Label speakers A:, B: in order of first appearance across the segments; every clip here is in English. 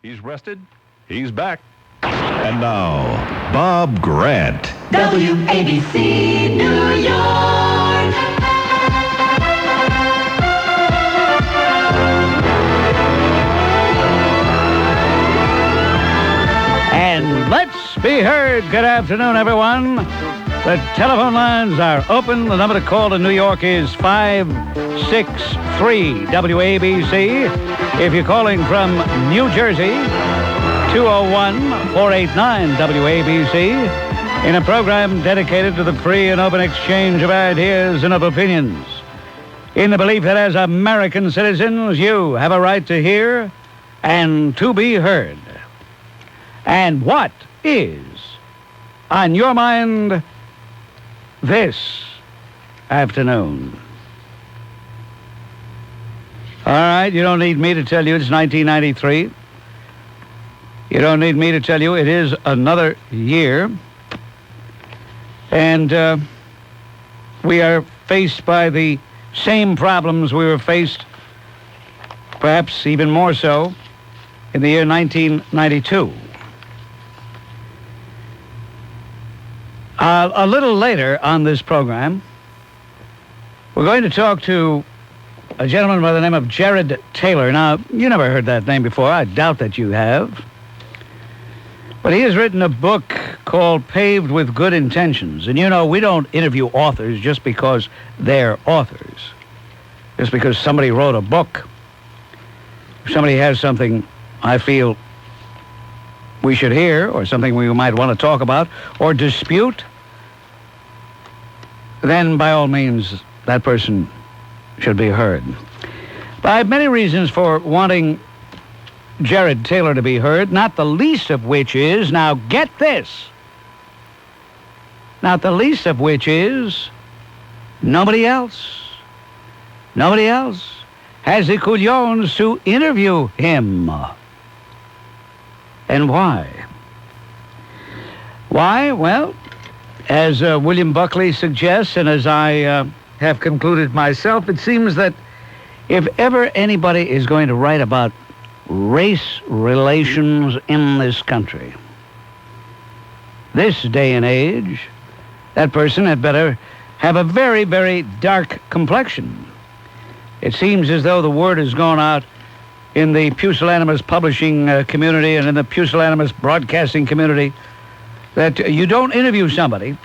A: He's rested. He's back. And now, Bob Grant.
B: WABC, New York.
C: And let's be heard. Good afternoon, everyone. The telephone lines are open. The number to call in New York is 563 WABC. If you're calling from New Jersey, 201-489 WABC, in a program dedicated to the free and open exchange of ideas and of opinions, in the belief that as American citizens, you have a right to hear and to be heard. And what is on your mind this afternoon? All right, you don't need me to tell you it's 1993. You don't need me to tell you it is another year. And we are faced by the same problems we were faced, perhaps even more so, in the year 1992. A little later on this program, we're going to talk to a gentleman by the name of Jared Taylor. Now, you never heard that name before. I doubt that you have. But he has written a book called Paved with Good Intentions. And you know, we don't interview authors just because they're authors. Just because somebody wrote a book. If somebody has something I feel we should hear, or something we might want to talk about, or dispute, then by all means, that person should be heard. But I have many reasons for wanting Jared Taylor to be heard, not the least of which is, now get this, not the least of which is, nobody else has the couillons to interview him. And why? Why? Well, as William Buckley suggests, and as I have concluded myself, it seems that if ever anybody is going to write about race relations in this country, this day and age, that person had better have a very, very dark complexion. It seems as though the word has gone out in the pusillanimous publishing community and in the pusillanimous broadcasting community that you don't interview somebody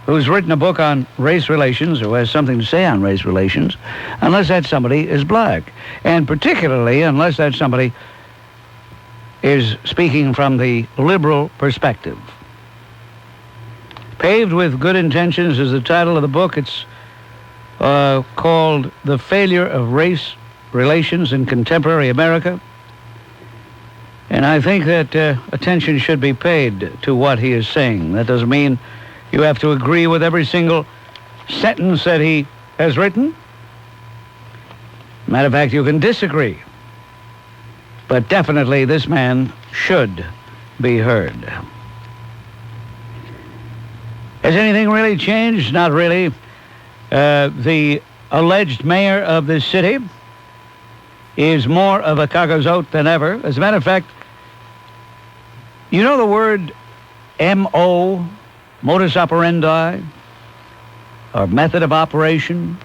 C: who's written a book on race relations or who has something to say on race relations unless that somebody is black. And particularly unless that somebody is speaking from the liberal perspective. Paved with Good Intentions is the title of the book. It's called The Failure of Race Relations in Contemporary America. And I think that attention should be paid to what he is saying. That doesn't mean you have to agree with every single sentence that he has written. Matter of fact, you can disagree. But definitely this man should be heard. Has anything really changed? Not really. The alleged mayor of this city is more of a cagazote than ever. As a matter of fact, you know the word M.O., modus operandi, or method of operation?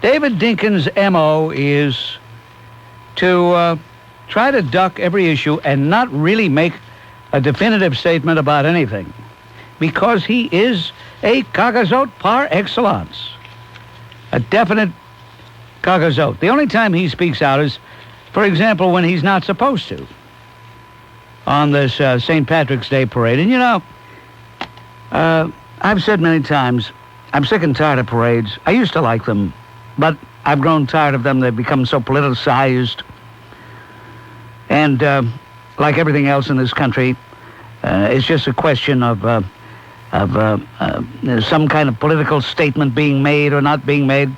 C: David Dinkins' M.O. is to try to duck every issue and not really make a definitive statement about anything, because he is a cagazote par excellence. A definite cagazote. The only time he speaks out is, for example, when he's not supposed to, on this St. Patrick's Day parade. And you know, I've said many times, I'm sick and tired of parades. I used to like them, but I've grown tired of them. They've become so politicized. And like everything else in this country, it's just a question of some kind of political statement being made or not being made.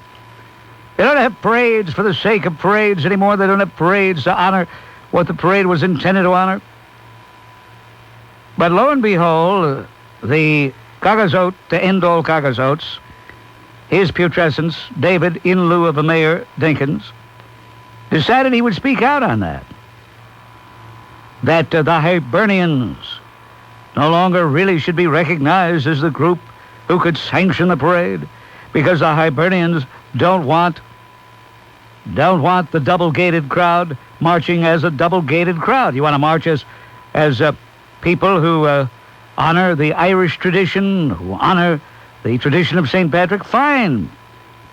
C: They don't have parades for the sake of parades anymore. They don't have parades to honor what the parade was intended to honor. But lo and behold, the cagazote to end all cagazotes, his putrescence, David, in lieu of a Mayor Dinkins, decided he would speak out on that. that the Hibernians no longer really should be recognized as the group who could sanction the parade, because the Hibernians don't want the double-gated crowd marching as a double-gated crowd. You want to march as people who honor the Irish tradition, who honor the tradition of St. Patrick? Fine.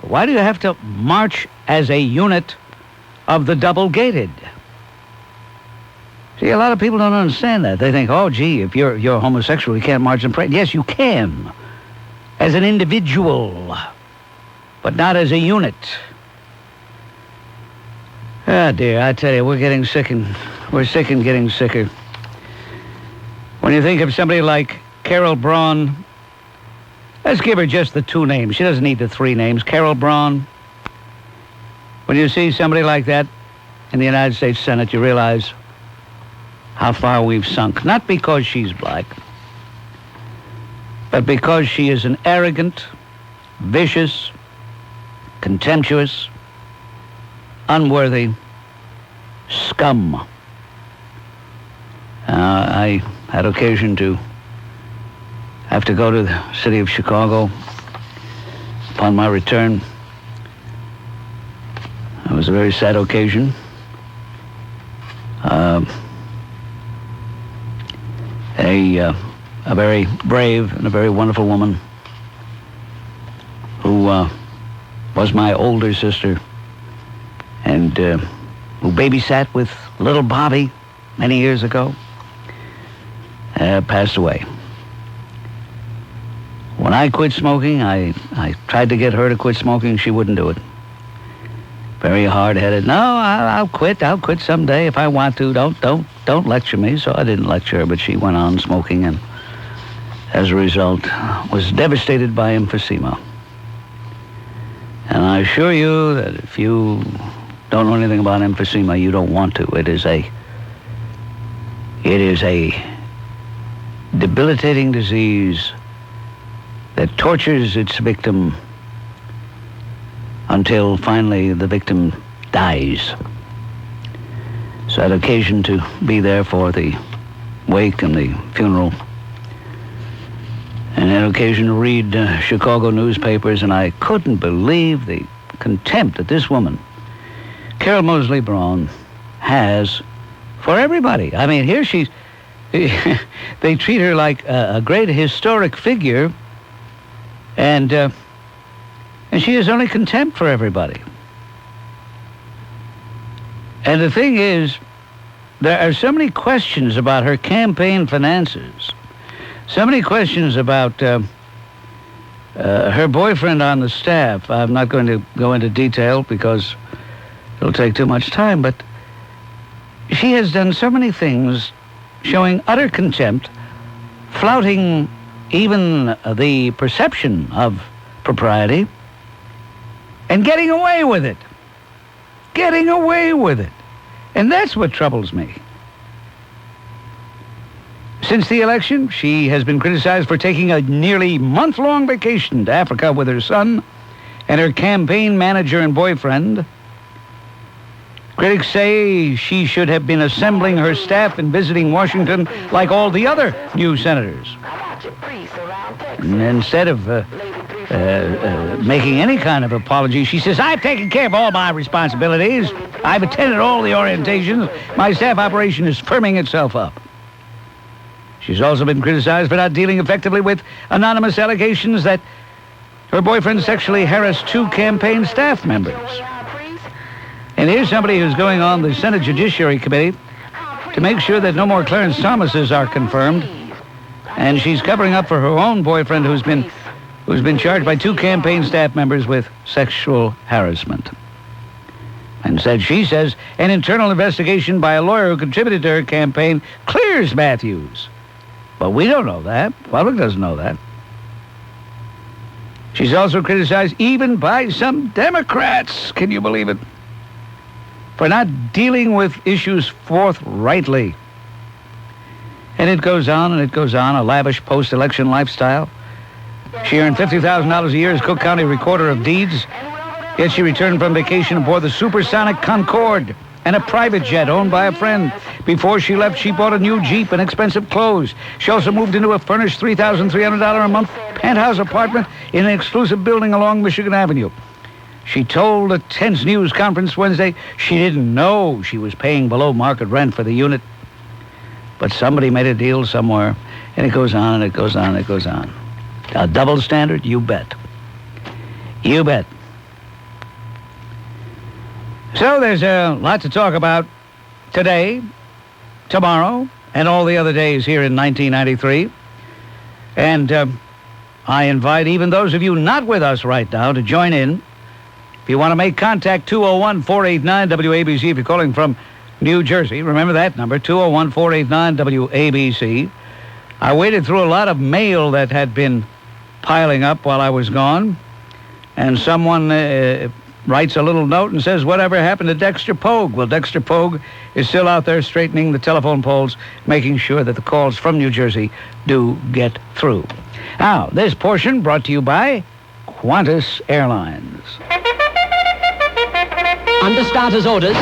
C: But why do you have to march as a unit of the double-gated? See, a lot of people don't understand that. They think, oh, gee, if you're homosexual, you can't march and pray. Yes, you can, as an individual, but not as a unit. Ah, dear, I tell you, we're sick and getting sicker. When you think of somebody like Carol Braun, let's give her just the 2 names. She doesn't need the 3 names. Carol Braun. When you see somebody like that in the United States Senate, you realize how far we've sunk. Not because she's black, but because she is an arrogant, vicious, contemptuous, unworthy scum. I had occasion to have to go to the city of Chicago upon my return. It was a very sad occasion. A very brave and a very wonderful woman who was my older sister and who babysat with little Bobby many years ago, passed away. When I quit smoking, I tried to get her to quit smoking. She wouldn't do it. Very hard-headed. No, I'll quit someday if I want to. Don't lecture me. So I didn't lecture her, but she went on smoking, and as a result, was devastated by emphysema. And I assure you that if you don't know anything about emphysema, you don't want to. It is a debilitating disease that tortures its victim until finally the victim dies. So I had occasion to be there for the wake and the funeral, and had occasion to read Chicago newspapers, and I couldn't believe the contempt that this woman, Carol Moseley Braun, has for everybody. I mean, here she's... they treat her like a great historic figure, and she has only contempt for everybody. And the thing is, there are so many questions about her campaign finances, so many questions about her boyfriend on the staff. I'm not going to go into detail because it'll take too much time, but she has done so many things showing utter contempt, flouting even the perception of propriety, and getting away with it. Getting away with it. And that's what troubles me. Since the election, she has been criticized for taking a nearly month-long vacation to Africa with her son and her campaign manager and boyfriend. Critics say she should have been assembling her staff and visiting Washington like all the other new senators. And instead of making any kind of apology, she says, I've taken care of all my responsibilities. I've attended all the orientations. My staff operation is firming itself up. She's also been criticized for not dealing effectively with anonymous allegations that her boyfriend sexually harassed 2 campaign staff members. And here's somebody who's going on the Senate Judiciary Committee to make sure that no more Clarence Thomases are confirmed. And she's covering up for her own boyfriend who's been charged by 2 campaign staff members with sexual harassment. And she says, an internal investigation by a lawyer who contributed to her campaign clears Matthews. But we don't know that. The public doesn't know that. She's also criticized even by some Democrats, can you believe it, for not dealing with issues forthrightly. And it goes on and it goes on, a lavish post-election lifestyle. She earned $50,000 a year as Cook County Recorder of Deeds, yet she returned from vacation aboard the supersonic Concorde and a private jet owned by a friend, Before she left, she bought a new Jeep and expensive clothes. She also moved into a furnished $3,300 a month penthouse apartment in an exclusive building along Michigan Avenue. She told a Tense News conference Wednesday she didn't know she was paying below market rent for the unit. But somebody made a deal somewhere, and it goes on, and it goes on, and it goes on. A double standard? You bet. You bet. So there's a lot to talk about today, tomorrow, and all the other days here in 1993. And I invite even those of you not with us right now to join in. If you want to make contact, 201-489-WABC. If you're calling from New Jersey, remember that number, 201-489-WABC. I waded through a lot of mail that had been piling up while I was gone, and someone writes a little note and says, whatever happened to Dexter Pogue? Well, Dexter Pogue is still out there straightening the telephone poles, making sure that the calls from New Jersey do get through. Now, this portion brought to you by Qantas Airlines.
D: Under starters orders.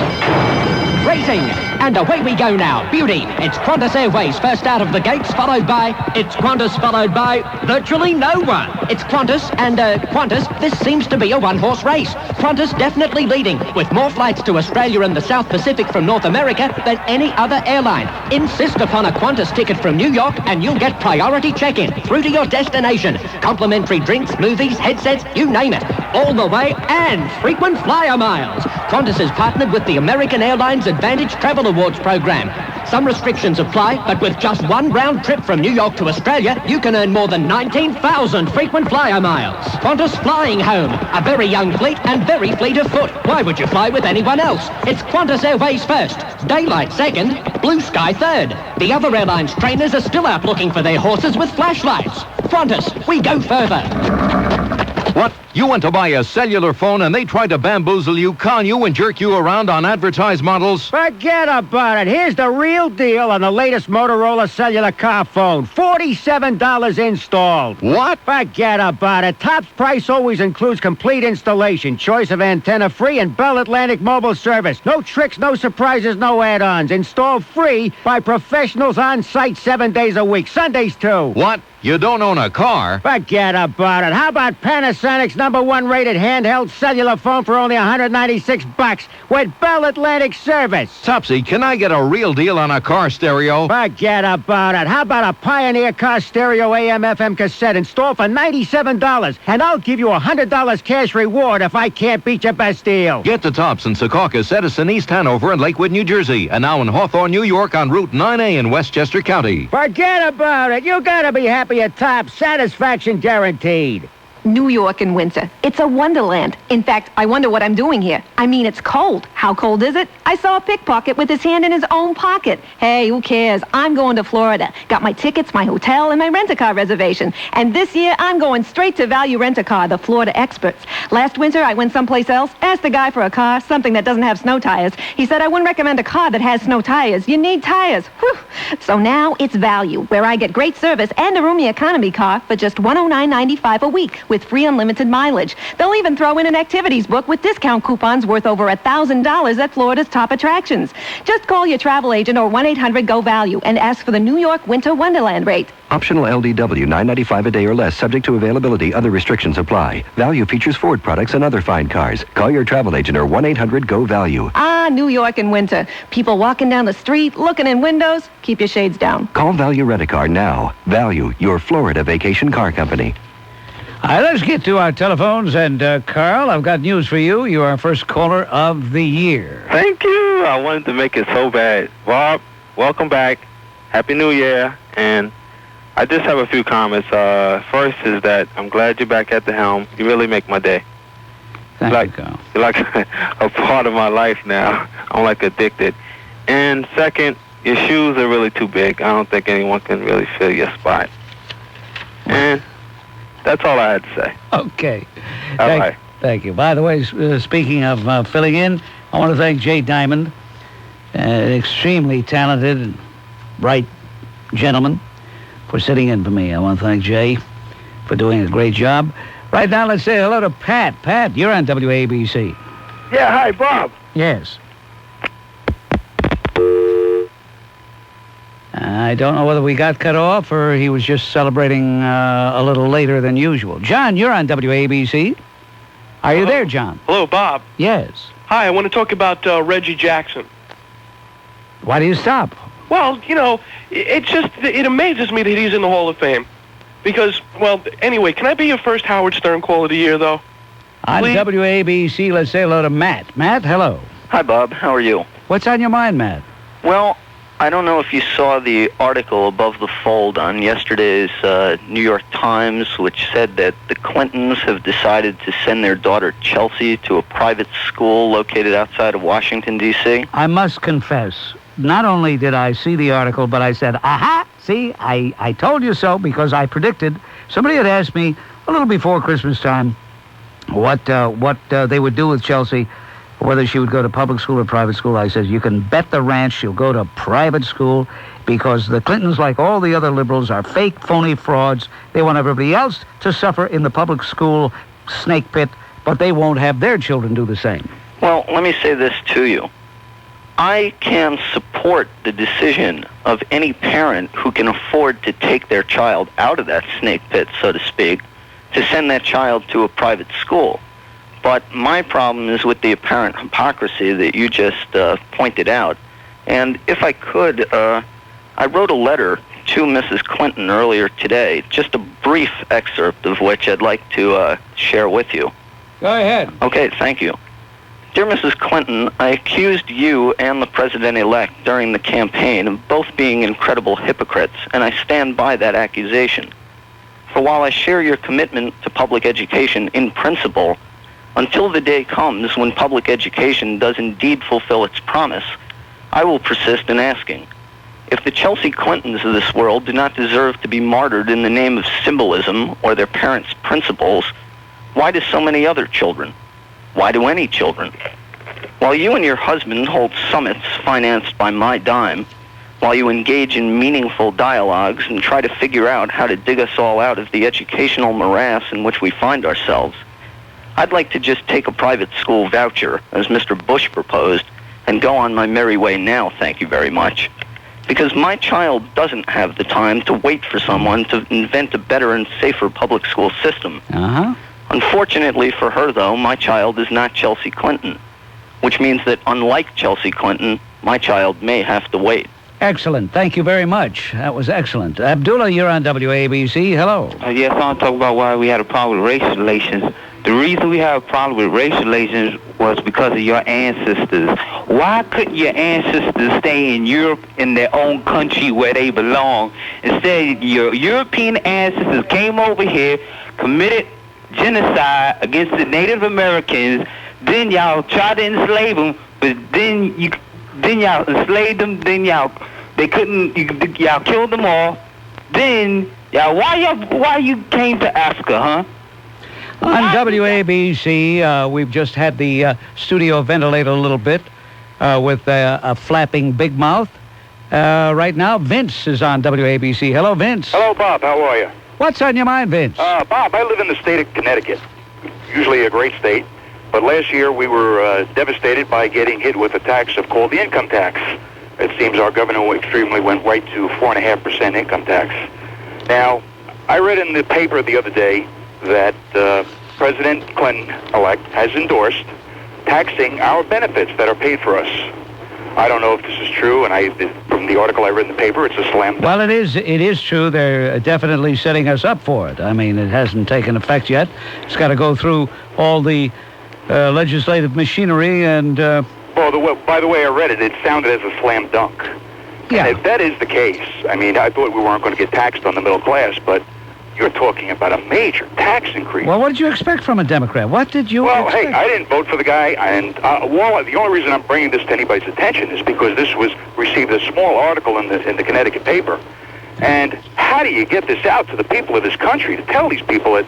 D: Racing. And away we go now. Beauty. It's Qantas Airways first out of the gates, followed by... It's Qantas followed by... virtually no one. It's Qantas and, Qantas, this seems to be a one-horse race. Qantas definitely leading, with more flights to Australia and the South Pacific from North America than any other airline. Insist upon a Qantas ticket from New York and you'll get priority check-in through to your destination. Complimentary drinks, movies, headsets, you name it. All the way, and frequent flyer miles. Qantas has partnered with the American Airlines Advantage Travel Awards program. Some restrictions apply, but with just one round trip from New York to Australia, you can earn more than 19,000 frequent flyer miles. Qantas Flying Home, a very young fleet and very fleet of foot. Why would you fly with anyone else? It's Qantas Airways first, Daylight second, Blue Sky third. The other airlines' trainers are still out looking for their horses with flashlights. Qantas, we go further.
E: What? You went to buy a cellular phone and they tried to bamboozle you, con you, and jerk you around on advertised models?
F: Forget about it. Here's the real deal on the latest Motorola cellular car phone. $47 installed.
E: What?
F: Forget about it. Top's price always includes complete installation, choice of antenna free, and Bell Atlantic mobile service. No tricks, no surprises, no add-ons. Installed free by professionals on site 7 days a week. Sundays too.
E: What? You don't own a car?
F: Forget about it. How about Panasonic's #1 rated handheld cellular phone for only $196 with Bell Atlantic service?
E: Topsy, can I get a real deal on a car stereo?
F: Forget about it. How about a Pioneer car stereo AM/FM cassette installed for $97? And I'll give you $100 cash reward if I can't beat your best deal.
E: Get to Tops in Secaucus, Edison, East Hanover, and Lakewood, New Jersey. And now in Hawthorne, New York on Route 9A in Westchester County.
F: Forget about it. You gotta be happy at Tops. Satisfaction guaranteed.
G: New York in winter. It's a wonderland. In fact, I wonder what I'm doing here. I mean, it's cold. How cold is it? I saw a pickpocket with his hand in his own pocket. Hey, who cares? I'm going to Florida. Got my tickets, my hotel, and my rent-a-car reservation. And this year, I'm going straight to Value Rent-A-Car, the Florida experts. Last winter, I went someplace else, asked the guy for a car, something that doesn't have snow tires. He said I wouldn't recommend a car that has snow tires. You need tires. Whew. So now it's Value, where I get great service and a roomy economy car for just $109.95 a week, with free unlimited mileage. They'll even throw in an activities book with discount coupons worth over $1,000 at Florida's top attractions. Just call your travel agent or 1-800-GO-VALUE and ask for the New York Winter Wonderland rate.
H: Optional LDW, $9.95 a day or less, subject to availability. Other restrictions apply. Value features Ford products and other fine cars. Call your travel agent or 1-800-GO-VALUE.
G: Ah, New York in winter. People walking down the street, looking in windows. Keep your shades down.
H: Call Value Rent-A-Car now. Value, your Florida vacation car company.
C: All right, let's get to our telephones. And, Carl, I've got news for you. You are our first caller of the year.
I: Thank you. I wanted to make it so bad. Bob, welcome back. Happy New Year. And I just have a few comments. First is that I'm glad you're back at the helm. You really make my day.
C: Thank you, Carl.
I: You're like a part of my life now. I'm like addicted. And second, your shoes are really too big. I don't think anyone can really fill your spot. And that's all I had to say.
C: Okay.
I: All right.
C: Thank you. By the way, speaking of filling in, I want to thank Jay Diamond, an extremely talented and bright gentleman, for sitting in for me. I want to thank Jay for doing a great job. Right now, let's say hello to Pat. Pat, you're on WABC.
J: Yeah, hi, Bob.
C: Yes. I don't know whether we got cut off or he was just celebrating a little later than usual. John, you're on WABC. Are you there, John?
J: Hello, Bob.
C: Yes.
J: Hi, I want to talk about Reggie Jackson.
C: Why do you stop?
J: Well, you know, it amazes me that he's in the Hall of Fame. Because, well, anyway, can I be your first Howard Stern Call of the Year, though?
C: On
J: Please?
C: WABC, let's say hello to Matt. Matt, hello.
K: Hi, Bob. How are you?
C: What's on your mind, Matt?
K: Well, I don't know if you saw the article above the fold on yesterday's New York Times, which said that the Clintons have decided to send their daughter Chelsea to a private school located outside of Washington, D.C.
C: I must confess, not only did I see the article, but I said, aha, see, I told you so, because I predicted. Somebody had asked me a little before Christmas time what they would do with Chelsea, whether she would go to public school or private school. I said, you can bet the ranch she'll go to private school because the Clintons, like all the other liberals, are fake, phony frauds. They want everybody else to suffer in the public school snake pit, but they won't have their children do the same.
K: Well, let me say this to you. I can support the decision of any parent who can afford to take their child out of that snake pit, so to speak, to send that child to a private school. But my problem is with the apparent hypocrisy that you just pointed out. And if I could, I wrote a letter to Mrs. Clinton earlier today, just a brief excerpt of which I'd like to share with you.
C: Go ahead.
K: Okay, thank you. Dear Mrs. Clinton, I accused you and the president-elect during the campaign of both being incredible hypocrites, and I stand by that accusation. For while I share your commitment to public education in principle, until the day comes when public education does indeed fulfill its promise, I will persist in asking, if the Chelsea Clintons of this world do not deserve to be martyred in the name of symbolism or their parents' principles, why do so many other children? Why do any children? While you and your husband hold summits financed by my dime, while you engage in meaningful dialogues and try to figure out how to dig us all out of the educational morass in which we find ourselves, I'd like to just take a private school voucher, as Mr. Bush proposed, and go on my merry way now, thank you very much. Because my child doesn't have the time to wait for someone to invent a better and safer public school system.
C: Uh-huh.
K: Unfortunately for her, though, my child is not Chelsea Clinton, which means that unlike Chelsea Clinton, my child may have to wait.
C: Excellent. Thank you very much. That was excellent. Abdullah, you're on WABC. Hello.
L: Yes, I want to talk about why we had a problem with race relations. The reason we have a problem with race relations was because of your ancestors. Why couldn't your ancestors stay in Europe, in their own country where they belong? Instead, your European ancestors came over here, committed genocide against the Native Americans, then y'all tried to enslave them, but then y'all enslaved them, then y'all killed them all. Then why you came to Africa, huh?
C: On WABC, we've just had the studio ventilated a little bit with a flapping big mouth. Right now, Vince is on WABC. Hello, Vince.
M: Hello, Bob. How are you?
C: What's on your mind, Vince?
M: Bob, I live in the state of Connecticut, usually a great state. But last year, we were devastated by getting hit with a tax called the income tax. It seems our governor extremely went right to 4.5% income tax. Now, I read in the paper the other day that President Clinton-elect has endorsed taxing our benefits that are paid for us. I don't know if this is true, and from the article I read in the paper, it's a slam dunk.
C: Well, it is true. They're definitely setting us up for it. I mean, it hasn't taken effect yet. It's got to go through all the legislative machinery and...
M: Well, by the way I read it, it sounded as a slam dunk.
C: Yeah.
M: And if that is the case, I mean, I thought we weren't going to get taxed on the middle class, but you're talking about a major tax increase.
C: Well, what did you expect from a Democrat? What did you expect?
M: Well, hey, I didn't vote for the guy, and the only reason I'm bringing this to anybody's attention is because this received a small article in the Connecticut paper. And how do you get this out to the people of this country to tell these people that,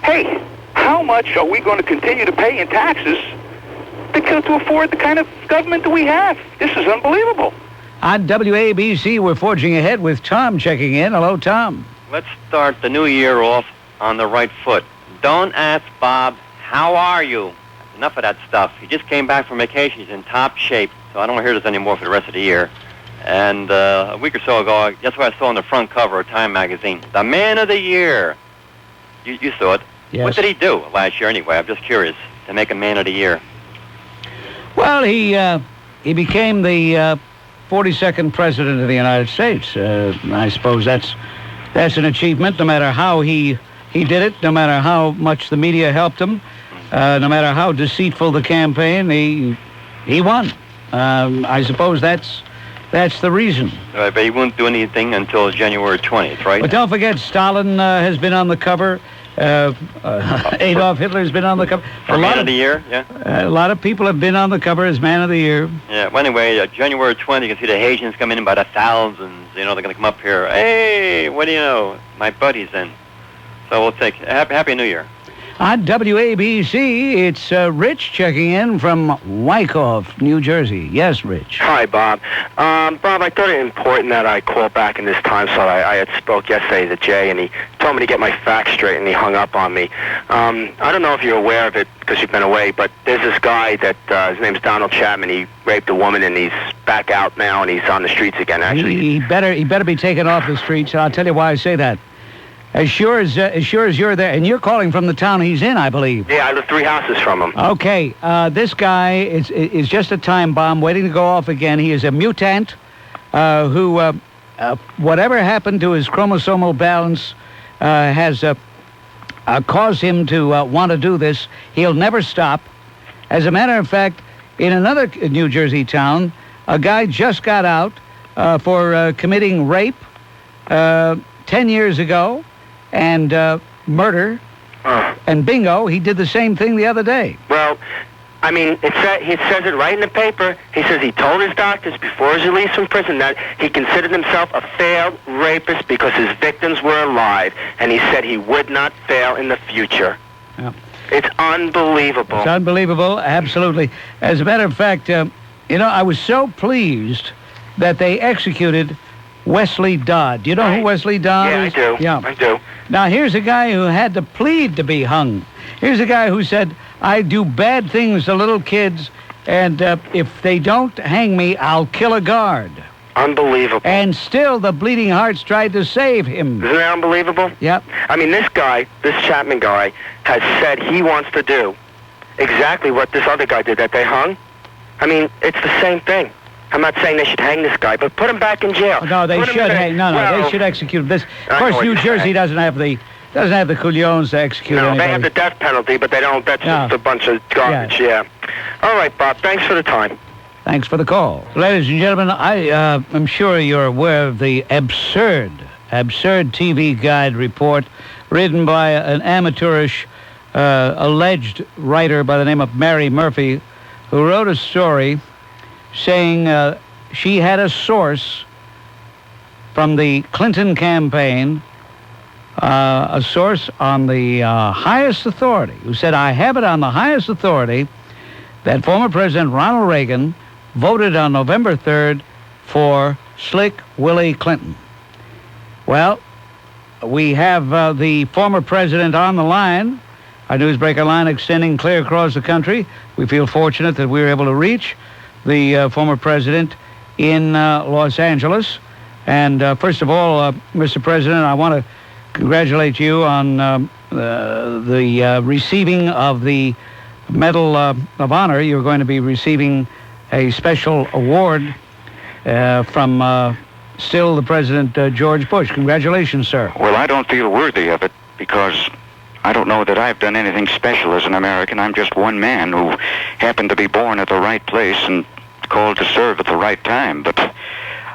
M: hey, how much are we going to continue to pay in taxes to afford the kind of government that we have? This is unbelievable.
C: On WABC, we're forging ahead with Tom checking in. Hello, Tom.
N: Let's start the new year off on the right foot. Don't ask Bob, how are you? Enough of that stuff. He just came back from vacation. He's in top shape, so I don't want to hear this anymore for the rest of the year. And a week or so ago, guess what I saw on the front cover of Time magazine? The Man of the Year. You saw it.
C: Yes.
N: What did he do last year anyway? I'm just curious to make a Man of the Year.
C: Well, he became the 42nd president of the United States. I suppose that's an achievement, no matter how he did it, no matter how much the media helped him, no matter how deceitful the campaign, he won. I suppose that's the reason.
N: But he won't do anything until January 20th, right?
C: But don't forget, Stalin has been on the cover. Adolf Hitler's been on the cover.
N: For Man of the Year, yeah.
C: A lot of people have been on the cover as Man of the Year.
N: Yeah, well, anyway, January 20th, you can see the Haitians coming in by the thousands. You know, they're going to come up here. Hey, what do you know? My buddy's in. So we'll take Happy New Year.
C: On WABC, it's Rich checking in from Wyckoff, New Jersey. Yes, Rich.
O: Hi, Bob. Bob, I thought it important that I call back in this time slot. I had spoke yesterday to Jay, and he told me to get my facts straight, and he hung up on me. I don't know if you're aware of it because you've been away, but there's this guy that his name's Donald Chapman. He raped a woman, and he's back out now, and he's on the streets again. Actually,
C: he better be taken off the streets. I'll tell you why I say that. As sure as you're there, and you're calling from the town he's in, I believe.
O: Yeah, I live 3 houses from him.
C: Okay, this guy is just a time bomb waiting to go off again. He is a mutant who, whatever happened to his chromosomal balance has caused him to want to do this. He'll never stop. As a matter of fact, in another New Jersey town, a guy just got out for committing rape 10 years ago. And murder, and bingo, he did the same thing the other day.
O: Well, I mean, it says it right in the paper. He says he told his doctors before his release from prison that he considered himself a failed rapist because his victims were alive, and he said he would not fail in the future.
C: Yeah.
O: It's unbelievable.
C: It's unbelievable, absolutely. As a matter of fact, I was so pleased that they executed Wesley Dodd. Do you know who Wesley Dodd is?
O: Yeah, I do.
C: Yeah,
O: I do.
C: Now, here's a guy who had to plead to be hung. Here's a guy who said, I do bad things to little kids, and if they don't hang me, I'll kill a guard.
O: Unbelievable.
C: And still, the Bleeding Hearts tried to save him.
O: Isn't that unbelievable?
C: Yep.
O: I mean, this Chapman guy, has said he wants to do exactly what this other guy did that they hung. I mean, it's the same thing. I'm not saying they should hang this guy, but put him back in jail.
C: No, they should hang. No, they should execute this. Of course, New Jersey doesn't have the coulions to execute anybody.
O: They have the death penalty, but they don't. That's just a bunch of garbage. Yeah. All right, Bob. Thanks for the time.
C: Thanks for the call, ladies and gentlemen. I'm sure you're aware of the absurd TV Guide report, written by an amateurish, alleged writer by the name of Mary Murphy, who wrote a story saying she had a source from the Clinton campaign, a source on the highest authority, who said, I have it on the highest authority that former President Ronald Reagan voted on November 3rd for Slick Willie Clinton. Well, we have the former president on the line, our newsbreaker line extending clear across the country. We feel fortunate that we were able to reach the former president in Los Angeles. And first of all, Mr. President, I want to congratulate you on the receiving of the Medal of Honor. You're going to be receiving a special award from still the President George Bush. Congratulations, sir.
P: Well, I don't feel worthy of it because I don't know that I've done anything special as an American. I'm just one man who happened to be born at the right place and called to serve at the right time. But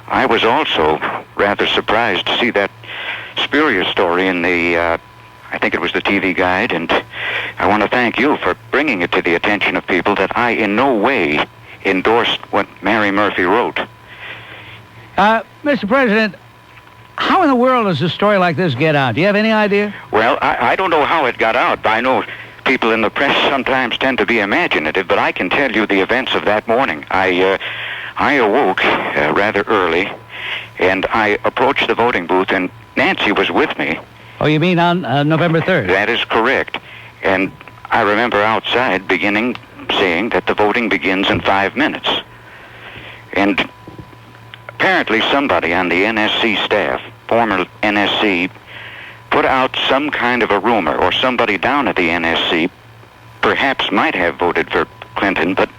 P: I was also rather surprised to see that spurious story in the, I think it was the TV Guide, and I want to thank you for bringing it to the attention of people that I in no way endorsed what Mary Murphy wrote.
C: Mr. President, how in the world does a story like this get out? Do you have any idea?
P: Well, I don't know how it got out, but I know people in the press sometimes tend to be imaginative, but I can tell you the events of that morning. I awoke rather early, and I approached the voting booth, and Nancy was with me.
C: Oh, you mean on November 3rd?
P: That is correct. And I remember outside saying that the voting begins in 5 minutes. And apparently somebody on the NSC staff, former NSC, put out some kind of a rumor, or somebody down at the NSC perhaps might have voted for Clinton, but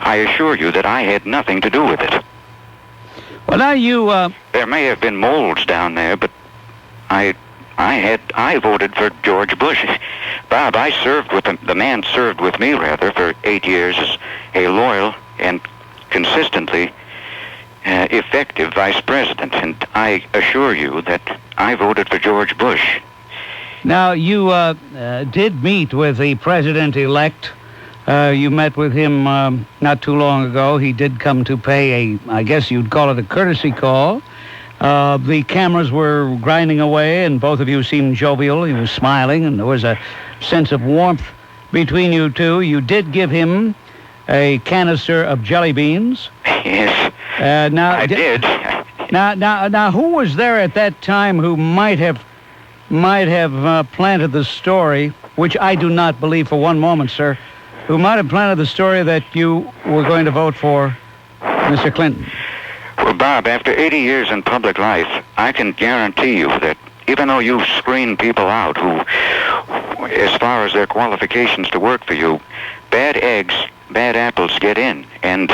P: I assure you that I had nothing to do with it.
C: Well, now you...
P: There may have been moles down there, but I voted for George Bush. Bob, I served with the man served with me, rather, for 8 years as a loyal and consistently effective vice president, and I assure you that I voted for George Bush.
C: Now, you did meet with the president-elect. You met with him not too long ago. He did come to pay I guess you'd call it a courtesy call. The cameras were grinding away, and both of you seemed jovial. He was smiling, and there was a sense of warmth between you two. You did give him a canister of jelly beans.
P: Yes,
C: now,
P: I did.
C: Now, who was there at that time who might have planted the story, which I do not believe for one moment, sir, who might have planted the story that you were going to vote for Mr. Clinton?
P: Well, Bob, after 80 years in public life, I can guarantee you that even though you screen people out who, as far as their qualifications to work for you, bad eggs, bad apples get in. And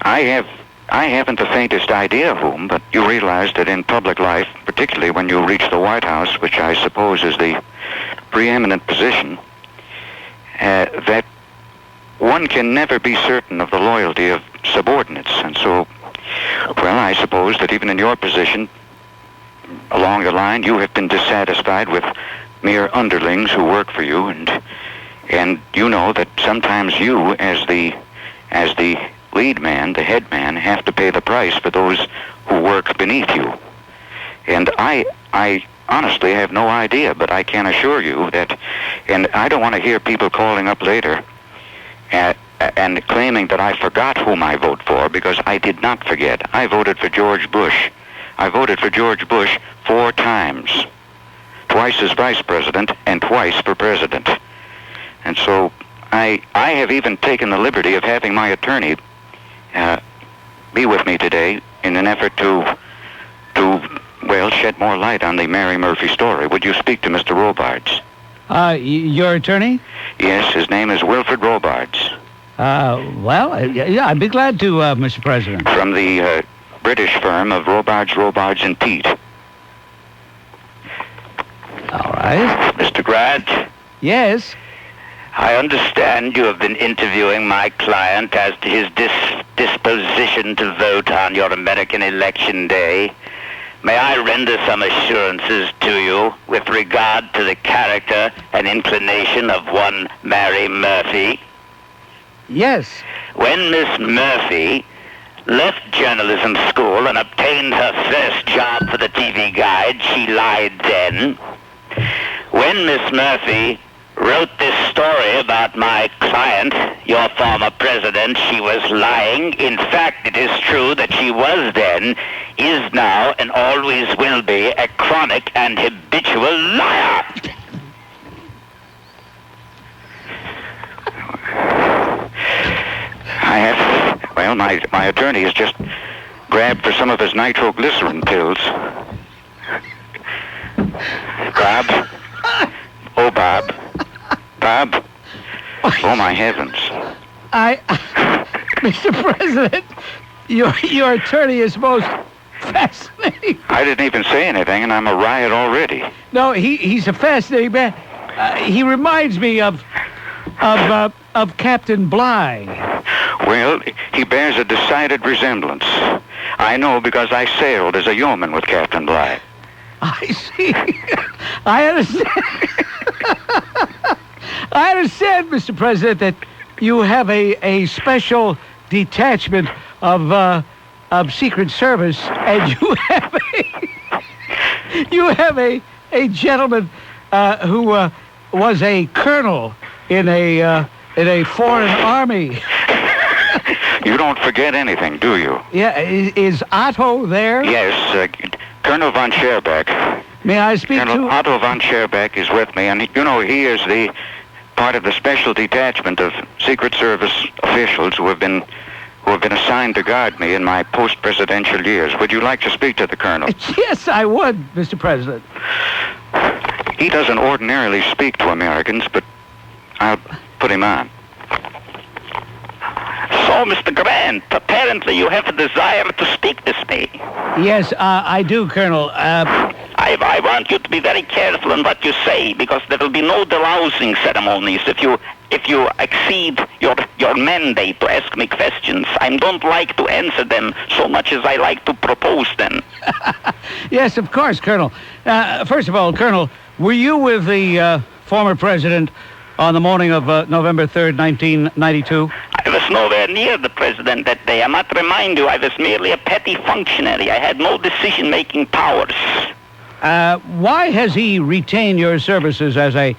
P: I haven't the faintest idea whom, but you realize that in public life, particularly when you reach the White House, which I suppose is the preeminent position, that one can never be certain of the loyalty of subordinates. And so, well, I suppose that even in your position, along the line, you have been dissatisfied with mere underlings who work for you, and you know that sometimes you, as the lead man, the head man, have to pay the price for those who work beneath you. And I honestly have no idea, but I can assure you that, and I don't want to hear people calling up later and claiming that I forgot whom I vote for, because I did not forget. I voted for George Bush. I voted for George Bush 4 times. Twice as vice president and twice for president. And so I have even taken the liberty of having my attorney be with me today in an effort to shed more light on the Mary Murphy story. Would you speak to Mr. Robards?
C: Your attorney?
P: Yes, his name is Wilfred Robards.
C: Yeah, I'd be glad to, Mr. President.
P: From the British firm of Robards, and Pete.
C: All right.
L: Mr. Grant?
C: Yes?
L: I understand you have been interviewing my client as to his disposition to vote on your American election day. May I render some assurances to you with regard to the character and inclination of one Mary Murphy?
C: Yes.
L: When Miss Murphy left journalism school and obtained her first job for the TV Guide, she lied then. When Miss Murphy wrote this story about my client, your former president, she was lying. In fact, it is true that she was then, is now, and always will be a chronic and habitual liar.
P: My attorney has just grabbed for some of his nitroglycerin pills. Bob? Oh, Bob. Bob? Oh, my heavens.
C: Mr. President, your attorney is most fascinating.
P: I didn't even say anything, and I'm a riot already.
C: No, he's a fascinating man. He reminds me of Captain Bligh.
P: Well, he bears a decided resemblance. I know because I sailed as a yeoman with Captain Bligh.
C: I see. I understand. I understand, Mr. President, that you have a special detachment of Secret Service, and you have a gentleman who was a colonel in a foreign army.
P: You don't forget anything, do you?
C: Yeah, is Otto there?
P: Yes, Colonel von Scherbeck.
C: May I speak
P: Colonel Otto von Scherbeck is with me, and he is the part of the special detachment of Secret Service officials who have been who have been assigned to guard me in my post-presidential years. Would you like to speak to the colonel?
C: Yes, I would, Mr. President.
P: He doesn't ordinarily speak to Americans, but I'll put him on.
Q: So, Mr. Grant, apparently you have a desire to speak with me.
C: Yes, I do, Colonel.
Q: I want you to be very careful in what you say, because there will be no delousing ceremonies if you exceed your mandate to ask me questions. I don't like to answer them so much as I like to propose them.
C: Yes, of course, Colonel. First of all, Colonel, were you with the former president on the morning of November 3rd, 1992?
Q: I was nowhere near the president that day. I must remind you, I was merely a petty functionary. I had no decision-making powers.
C: Why has he retained your services as a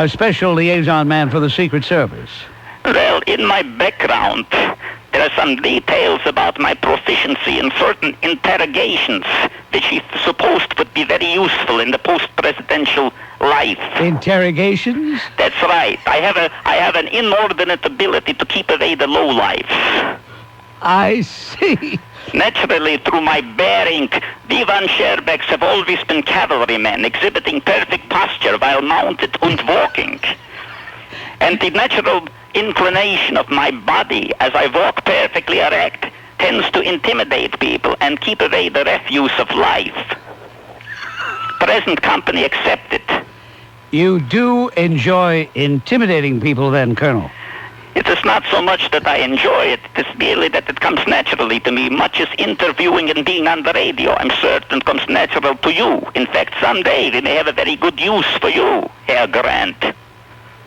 C: special liaison man for the Secret Service?
Q: Well, in my background, there are some details about my proficiency in certain interrogations, which he supposed would be very useful in the post-presidential life.
C: Interrogations?
Q: That's right. I have an inordinate ability to keep away the lowlifes.
C: I see.
Q: Naturally, through my bearing, we Van Scherbecks have always been cavalrymen, exhibiting perfect posture while mounted and walking. And the natural inclination of my body, as I walk perfectly erect, tends to intimidate people and keep away the refuse of life. Present company accepted.
C: You do enjoy intimidating people then, Colonel?
Q: It is not so much that I enjoy it, it is merely that it comes naturally to me, much as interviewing and being on the radio, I'm certain, comes natural to you. In fact, someday we may have a very good use for you, Herr Grant.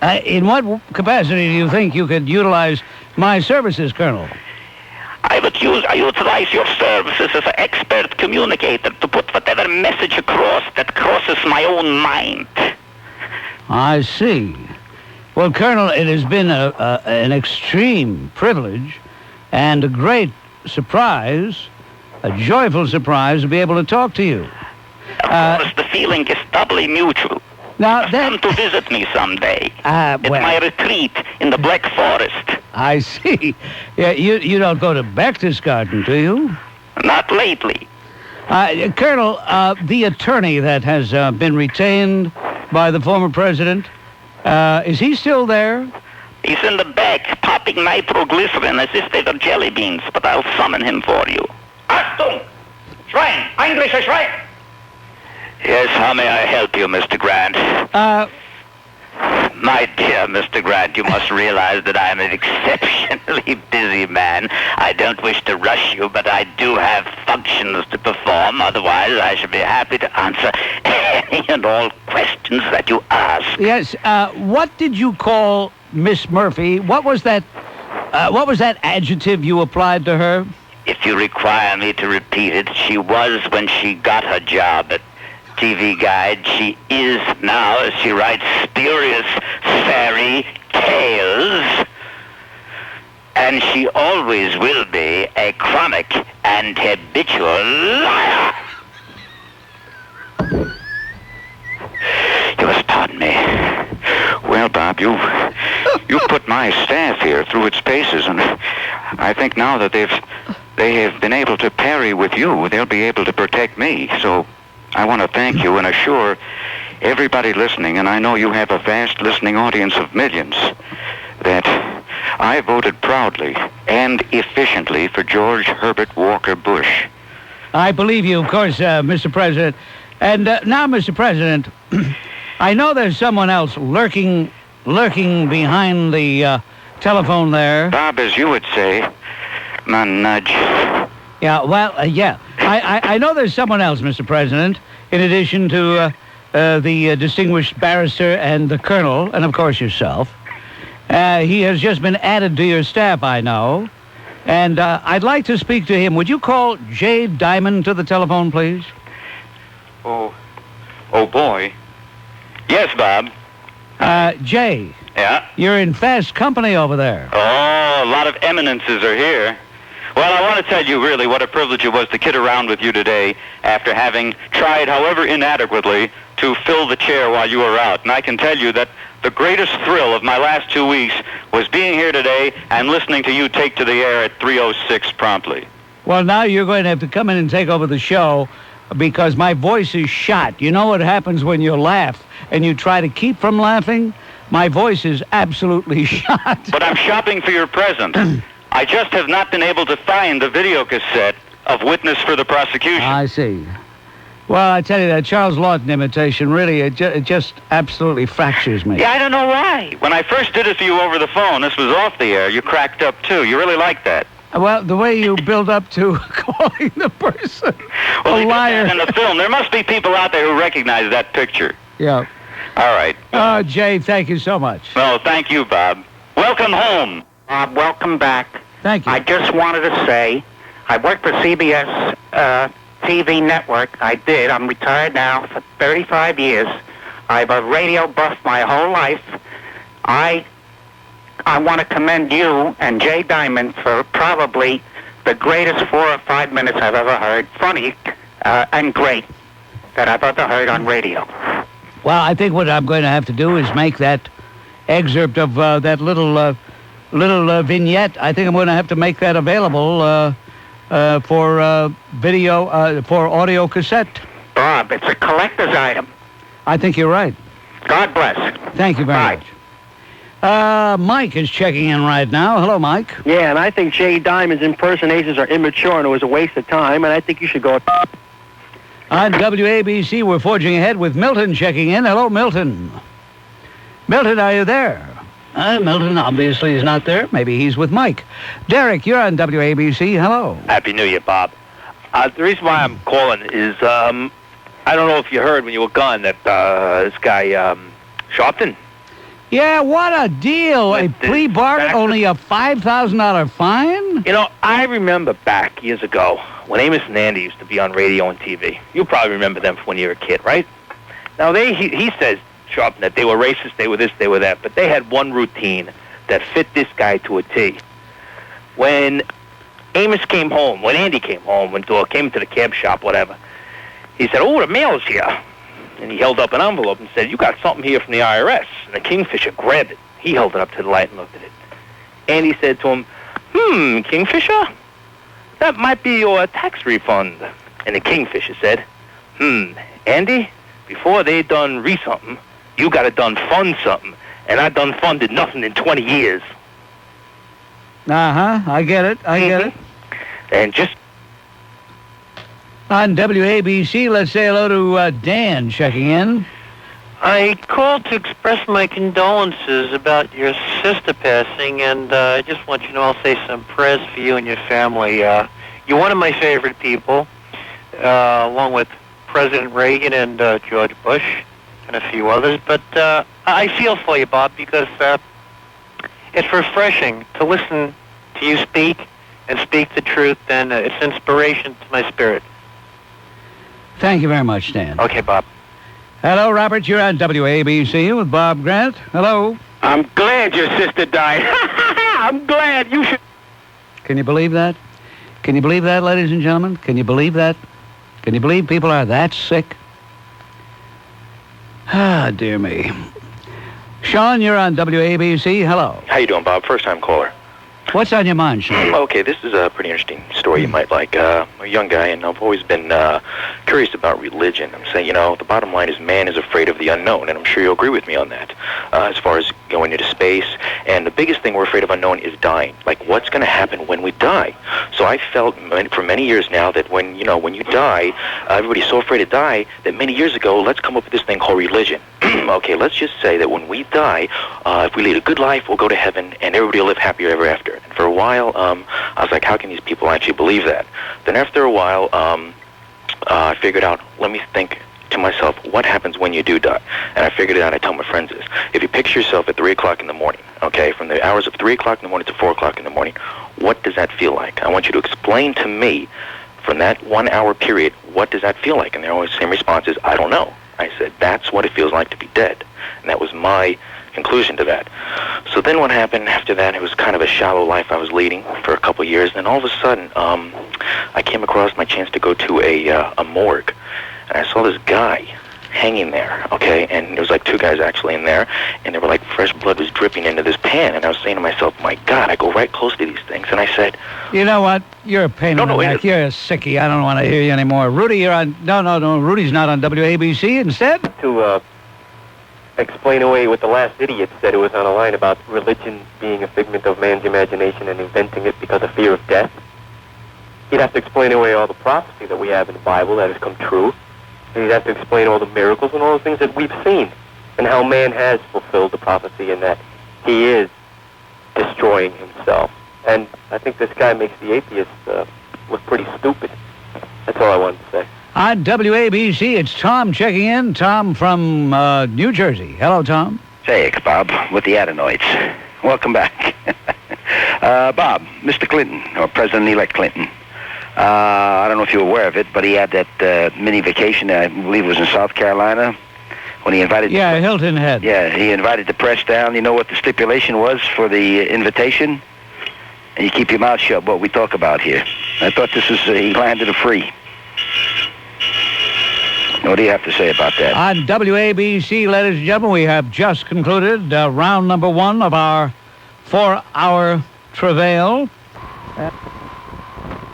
C: In what capacity do you think you could utilize my services, Colonel?
Q: I utilize your services as an expert communicator to put whatever message across that crosses my own mind.
C: I see. Well, Colonel, it has been an extreme privilege and a great surprise, a joyful surprise to be able to talk to you.
Q: Of course, the feeling is doubly mutual.
C: Now,
Q: come to visit me someday at
C: well,
Q: my retreat in the Black Forest.
C: I see. Yeah, you don't go to Berchtesgaden, do you?
Q: Not lately.
C: Colonel, the attorney that has been retained by the former president, is he still there?
Q: He's in the back, popping nitroglycerin as if they were jelly beans, but I'll summon him for you. Achtung! Schwein! Englischer Schwein! Yes, how may I help you, Mr. Grant? My dear Mr. Grant, you must realize that I am an exceptionally busy man. I don't wish to rush you, but I do have functions to perform. Otherwise, I should be happy to answer any and all questions that you ask.
C: Yes, what did you call Miss Murphy? What was that adjective you applied to her?
Q: If you require me to repeat it, she was when she got her job at TV Guide. She is now, as she writes spurious fairy tales. And she always will be a chronic and habitual liar. You must pardon me.
P: Well, Bob, you put my staff here through its paces, and I think now that they have been able to parry with you, they'll be able to protect me. So I want to thank you and assure everybody listening, and I know you have a vast listening audience of millions, that I voted proudly and efficiently for George Herbert Walker Bush.
C: I believe you, of course, Mr. President. And now, Mr. President, I know there's someone else lurking behind the telephone there.
P: Bob, as you would say, my nudge.
C: Yeah, well, yeah. I know there's someone else, Mr. President, in addition to the distinguished barrister and the colonel, and of course yourself. He has just been added to your staff, I know. And I'd like to speak to him. Would you call Jay Diamond to the telephone, please?
P: Oh boy.
Q: Yes, Bob.
C: Jay.
Q: Yeah?
C: You're in fast company over there.
N: Oh, a lot of eminences are here. Well, I want to tell you really what a privilege it was to kid around with you today after having tried, however inadequately, to fill the chair while you were out. And I can tell you that
P: the greatest thrill of my last 2 weeks was being here today and listening to you take to the air at 3:06 promptly.
C: Well, now you're going to have to come in and take over the show because my voice is shot. You know what happens when you laugh and you try to keep from laughing? My voice is absolutely shot.
P: But I'm shopping for your present. I just have not been able to find the video cassette of Witness for the Prosecution.
C: I see. Well, I tell you, that Charles Lawton imitation, really, it just absolutely fractures me.
P: Yeah, I don't know why. When I first did it for you over the phone, this was off the air, you cracked up, too. You really liked that.
C: Well, the way you build up to calling the person a liar.
P: In the film, there must be people out there who recognize that picture.
C: Yeah.
P: All right.
C: Jay, thank you so much.
P: Well, thank you, Bob. Welcome home.
F: Bob, welcome back.
C: Thank you.
F: I just wanted to say, I worked for CBS TV network. I did. I'm retired now for 35 years. I've a radio buff my whole life. I want to commend you and Jay Diamond for probably the greatest 4 or 5 minutes I've ever heard. Funny and great that I've ever heard on radio.
C: Well, I think what I'm going to have to do is make that excerpt of that little vignette. I think I'm going to have to make that available for video, for audio cassette.
F: Bob, it's a collector's item.
C: I think you're right.
F: God bless.
C: Thank you very much. Mike is checking in right now. Hello, Mike.
R: Yeah, and I think Jay Diamond's impersonations are immature and it was a waste of time, and I think you should go...
C: On WABC, we're forging ahead with Milton checking in. Hello, Milton. Milton, are you there? Milton obviously is not there. Maybe he's with Mike. Derek, you're on WABC. Hello.
S: Happy New Year, Bob. The reason why I'm calling is, I don't know if you heard when you were gone that this guy, Sharpton.
C: Yeah, what a deal. A plea bargain, only a $5,000 fine?
S: You know, I remember back years ago when Amos and Andy used to be on radio and TV. You probably remember them from when you were a kid, right? Now, he says, Sharpton, that they were racist, they were this, they were that, but they had one routine that fit this guy to a T. When Amos came home, when Andy came home, came to the cab shop, whatever, he said, oh, the mail's here. And he held up an envelope and said, you got something here from the IRS. And the Kingfisher grabbed it. He held it up to the light and looked at it. Andy said to him, Kingfisher, that might be your tax refund. And the Kingfisher said, Andy, before they done something, you got to done fund something. And I done funded nothing in 20 years.
C: I get it. I get it.
S: And just...
C: On WABC, let's say hello to Dan checking in.
T: I called to express my condolences about your sister passing, and I just want you to know I'll say some prayers for you and your family. You're one of my favorite people, along with President Reagan and George Bush and a few others. But I feel for you, Bob, because it's refreshing to listen to you speak and speak the truth, and it's inspiration to my spirit.
C: Thank you very much, Dan.
T: Okay, Bob.
C: Hello, Robert. You're on WABC with Bob Grant. Hello.
F: I'm glad your sister died. I'm glad you should...
C: Can you believe that? Can you believe that, ladies and gentlemen? Can you believe that? Can you believe people are that sick? Ah, dear me. Sean, you're on WABC. Hello.
U: How you doing, Bob? First-time caller.
C: What's on your mind, Sean?
U: Okay, this is a pretty interesting story you might like. I'm a young guy, and I've always been curious about religion. I'm saying, you know, the bottom line is man is afraid of the unknown, and I'm sure you'll agree with me on that, as far as going into space. And the biggest thing we're afraid of unknown is dying. Like, what's going to happen when we die? So I felt for many years now that when you die, everybody's so afraid to die that many years ago, let's come up with this thing called religion. Okay, let's just say that when we die, if we lead a good life, we'll go to heaven, and everybody will live happy ever after. And for a while, I was like, how can these people actually believe that? Then after a while, I figured out, let me think to myself, what happens when you do die? And I figured it out. I tell my friends this. If you picture yourself at 3 o'clock in the morning, okay, from the hours of 3 o'clock in the morning to 4 o'clock in the morning, what does that feel like? I want you to explain to me, from that 1 hour period, what does that feel like? And their always same response is, I don't know. I said, that's what it feels like to be dead. And that was my conclusion to that. So then what happened after that, it was kind of a shallow life I was leading for a couple of years. And then all of a sudden, I came across my chance to go to a morgue. And I saw this guy hanging there, okay? And there was like two guys actually in there, and they were like fresh blood was dripping into this pan. And I was saying to myself, my God, I go right close to these things. And I said,
C: You know what? You're a pain in the neck. You're a sickie. I don't want to hear you anymore. Rudy, you're on... No. Rudy's not on WABC instead?
A: To explain away what the last idiot said who was on a line about religion being a figment of man's imagination and inventing it because of fear of death. He'd have to explain away all the prophecy that we have in the Bible that has come true. And he'd have to explain all the miracles and all the things that we've seen and how man has fulfilled the prophecy and that he is destroying himself. And I think this guy makes the atheists look pretty stupid. That's all I wanted to say.
C: On WABC, it's Tom checking in. Tom from New Jersey. Hello, Tom.
V: Say, it's Bob with the adenoids. Welcome back. Bob, Mr. Clinton, or President-elect Clinton. I don't know if you're aware of it, but he had that mini vacation, I believe it was in South Carolina, when he invited...
C: Yeah, Hilton Head.
V: Yeah, he invited the press down. You know what the stipulation was for the invitation? And you keep your mouth shut, what we talk about here. I thought this was, he landed a free. What do you have to say about that?
C: On WABC, ladies and gentlemen, we have just concluded round number 1 of our 4-hour travail.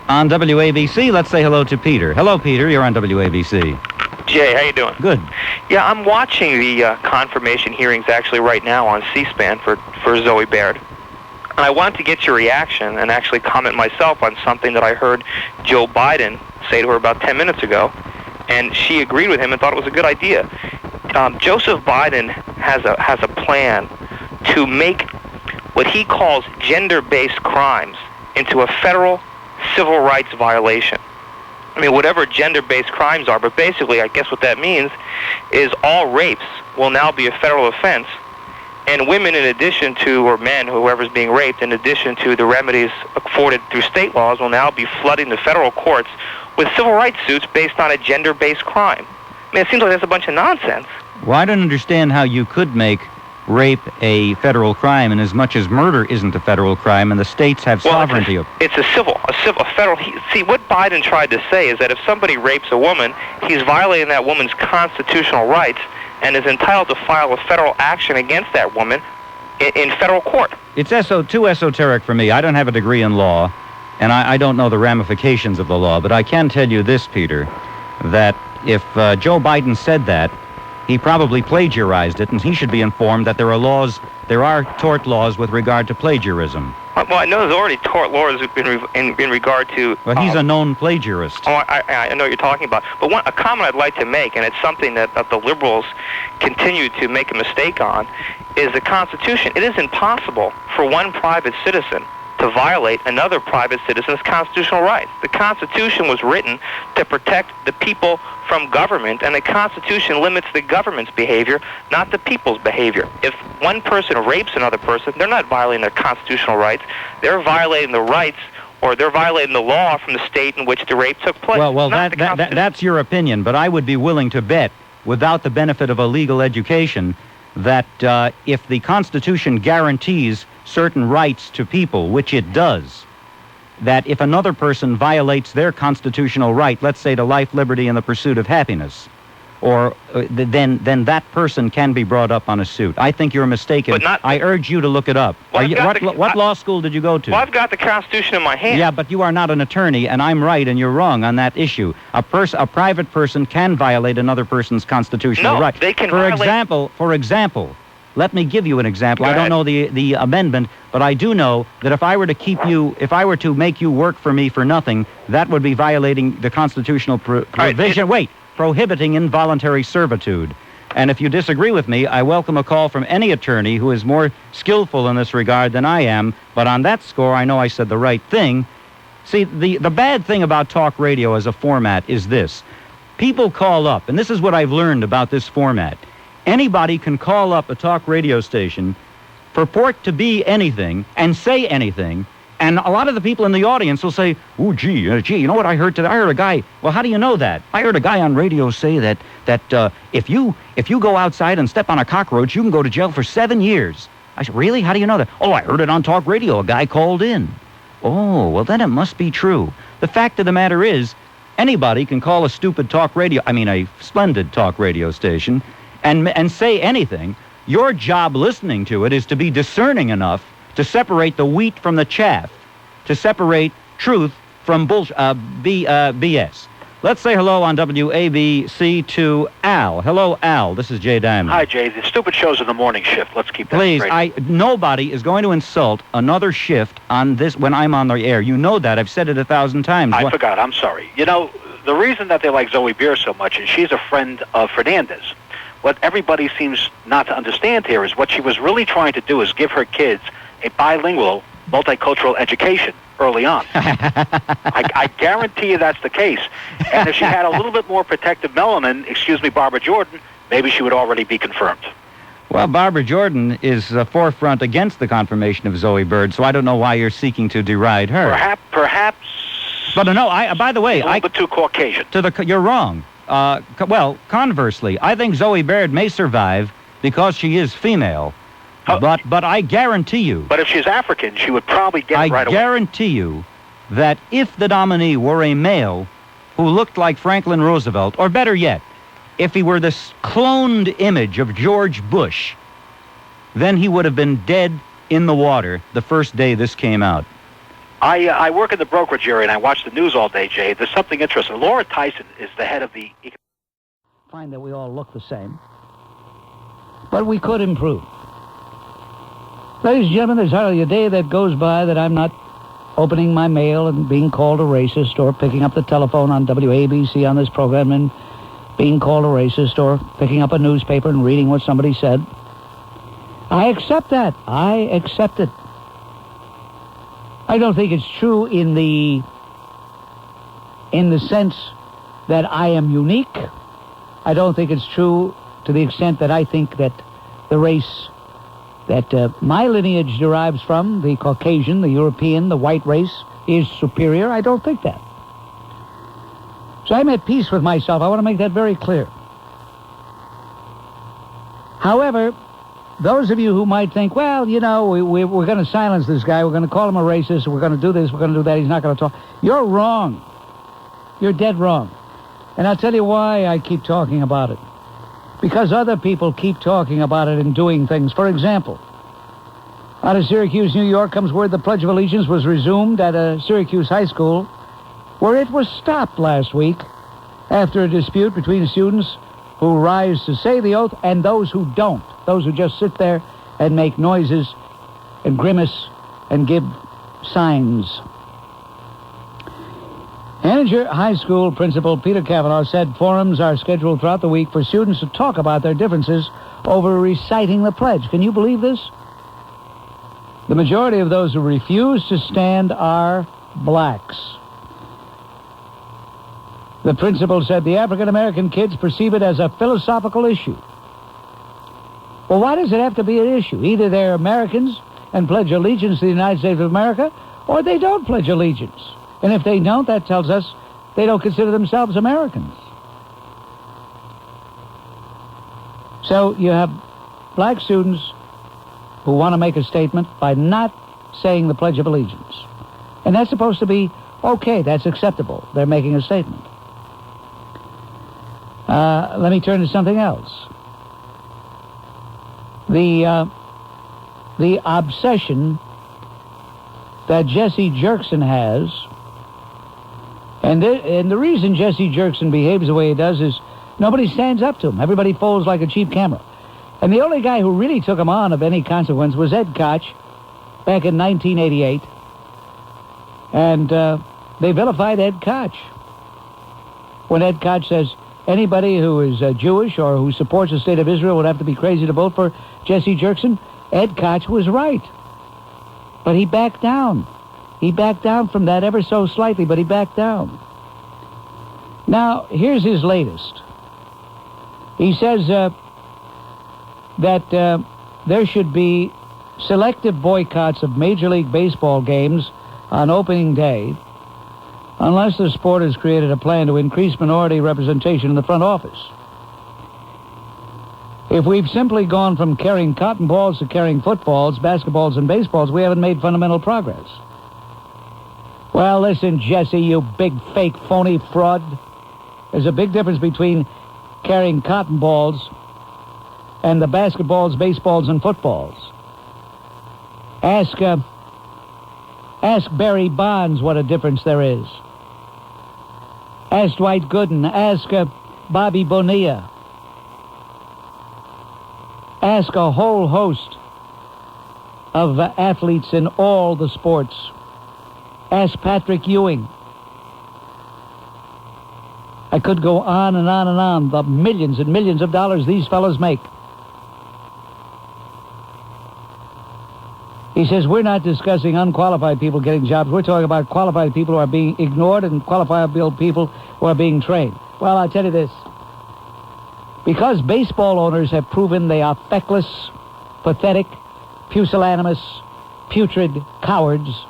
C: On WABC, let's say hello to Peter. Hello, Peter. You're on WABC.
W: Jay, how you doing?
C: Good.
W: Yeah, I'm watching the confirmation hearings actually right now on C-SPAN for Zoe Baird. And I wanted to get your reaction and actually comment myself on something that I heard Joe Biden say to her about 10 minutes ago. And she agreed with him and thought it was a good idea. Joseph Biden has a plan to make what he calls gender-based crimes into a federal civil rights violation. I mean, whatever gender-based crimes are, but basically, I guess what that means is all rapes will now be a federal offense, and women, in addition to, or men, whoever's being raped, in addition to the remedies afforded through state laws, will now be flooding the federal courts with civil rights suits based on a gender-based crime. I mean, it seems like that's a bunch of nonsense.
X: Well, I don't understand how you could make rape a federal crime, and as much as murder isn't a federal crime, and the states have sovereignty.
W: It's a federal. See, what Biden tried to say is that if somebody rapes a woman, he's violating that woman's constitutional rights and is entitled to file a federal action against that woman in federal court.
X: It's too esoteric for me. I don't have a degree in law, and I don't know the ramifications of the law, but I can tell you this, Peter, that if Joe Biden said that, he probably plagiarized it, and he should be informed that there are tort laws with regard to plagiarism.
W: Well, I know there's already tort laws in regard to...
X: Well, he's a known plagiarist.
W: Oh, I know what you're talking about. But a comment I'd like to make, and it's something that the liberals continue to make a mistake on, is the Constitution. It is impossible for one private citizen to violate another private citizen's constitutional rights. The Constitution was written to protect the people from government, and the Constitution limits the government's behavior, not the people's behavior. If one person rapes another person, they're not violating their constitutional rights. They're violating the rights, or they're violating the law from the state in which the rape took place.
X: Well, that's your opinion, but I would be willing to bet, without the benefit of a legal education, that if the Constitution guarantees certain rights to people, which it does, that if another person violates their constitutional right, let's say to life, liberty, and the pursuit of happiness, or then that person can be brought up on a suit. I think you're mistaken.
W: But not,
X: I urge you to look it up.
W: Well,
X: What law school did you go to?
W: Well, I've got the Constitution in my hand.
X: Yeah, but you are not an attorney, and I'm right and you're wrong on that issue. A private person can violate another person's constitutional right.
W: They can
X: violate... For example, let me give you an example. I don't know the amendment, but I do know that if I were to make you work for me for nothing, that would be violating the constitutional provision. Prohibiting involuntary servitude. And if you disagree with me, I welcome a call from any attorney who is more skillful in this regard than I am. But on that score, I know I said the right thing. See, the bad thing about talk radio as a format is this. People call up, and this is what I've learned about this format. Anybody can call up a talk radio station, purport to be anything, and say anything, and a lot of the people in the audience will say, "Oh, gee, you know what I heard today? I heard a guy." Well, how do you know that? I heard a guy on radio say that if you go outside and step on a cockroach, you can go to jail for 7 years. I said, "Really? How do you know that?" "Oh, I heard it on talk radio. A guy called in." "Oh, well, then it must be true." The fact of the matter is, Anybody can call a stupid a splendid talk radio station, and say anything. Your job listening to it is to be discerning enough to separate the wheat from the chaff, to separate truth from BS. Let's say hello on WABC to Al. Hello, Al. This is Jay Diamond.
B: Hi, Jay. The stupid show's in the morning shift. Let's keep that
X: Please,
B: straight.
X: nobody is going to insult another shift on this when I'm on the air. You know that. I've said it 1,000 times.
B: I forgot. I'm sorry. You know, the reason that they like Zoe Beer so much is she's a friend of Fernandez. What everybody seems not to understand here is what she was really trying to do is give her kids a bilingual, multicultural education early on. I guarantee you that's the case. And if she had a little bit more protective melanin, excuse me, Barbara Jordan, maybe she would already be confirmed.
X: Well, Barbara Jordan is forefront against the confirmation of Zoe Bird, so I don't know why you're seeking to deride her.
B: Perhaps.
X: But no, by the way,
B: a little bit too Caucasian.
X: You're wrong. Well, conversely, I think Zoe Baird may survive because she is female. But I guarantee you...
B: But if she's African, she would probably get it right
X: I
B: away.
X: guarantee you that if the nominee were a male who looked like Franklin Roosevelt, or better yet, if he were this cloned image of George Bush, then he would have been dead in the water the first day this came out.
B: I work in the brokerage area, and I watch the news all day, Jay. There's something interesting. Laura Tyson is the head of the...
C: Find that we all look the same. But we could improve. Ladies and gentlemen, there's hardly a day that goes by that I'm not opening my mail and being called a racist, or picking up the telephone on WABC on this program and being called a racist, or picking up a newspaper and reading what somebody said. I accept that. I accept it. I don't think it's true in the sense that I am unique. I don't think it's true to the extent that I think that the race that my lineage derives from, the Caucasian, the European, the white race, is superior. I don't think that. So I'm at peace with myself. I want to make that very clear. However, those of you who might think, well, you know, we're going to silence this guy, we're going to call him a racist, we're going to do this, we're going to do that, he's not going to talk. You're wrong. You're dead wrong. And I'll tell you why I keep talking about it. Because other people keep talking about it and doing things. For example, out of Syracuse, New York, comes word the Pledge of Allegiance was resumed at a Syracuse high school, where it was stopped last week after a dispute between students who rise to say the oath and those who don't, those who just sit there and make noises and grimace and give signs. Anninger High School Principal Peter Cavanaugh said forums are scheduled throughout the week for students to talk about their differences over reciting the pledge. Can you believe this? The majority of those who refuse to stand are blacks. The principal said the African-American kids perceive it as a philosophical issue. Well, why does it have to be an issue? Either they're Americans and pledge allegiance to the United States of America, or they don't pledge allegiance. And if they don't, that tells us they don't consider themselves Americans. So you have black students who want to make a statement by not saying the Pledge of Allegiance. And that's supposed to be okay, that's acceptable. They're making a statement. Let me turn to something else. The obsession that Jesse Jerkson has, and the reason Jesse Jerkson behaves the way he does is nobody stands up to him. Everybody folds like a cheap camera. And the only guy who really took him on of any consequence was Ed Koch back in 1988. And they vilified Ed Koch. When Ed Koch says anybody who is Jewish or who supports the state of Israel would have to be crazy to vote for Jesse Jerkson, Ed Koch was right. But he backed down. He backed down from that ever so slightly, but he backed down. Now, here's his latest. He says that there should be selective boycotts of Major League Baseball games on opening day unless the sport has created a plan to increase minority representation in the front office. If we've simply gone from carrying cotton balls to carrying footballs, basketballs, and baseballs, we haven't made fundamental progress. Well, listen, Jesse, you big fake phony fraud. There's a big difference between carrying cotton balls and the basketballs, baseballs, and footballs. Ask Barry Bonds what a difference there is. Ask Dwight Gooden. Ask Bobby Bonilla. Ask a whole host of athletes in all the sports. Ask Patrick Ewing. I could go on and on and on. The millions and millions of dollars these fellows make. He says, we're not discussing unqualified people getting jobs. We're talking about qualified people who are being ignored and qualified people who are being trained. Well, I'll tell you this. Because baseball owners have proven they are feckless, pathetic, pusillanimous, putrid cowards,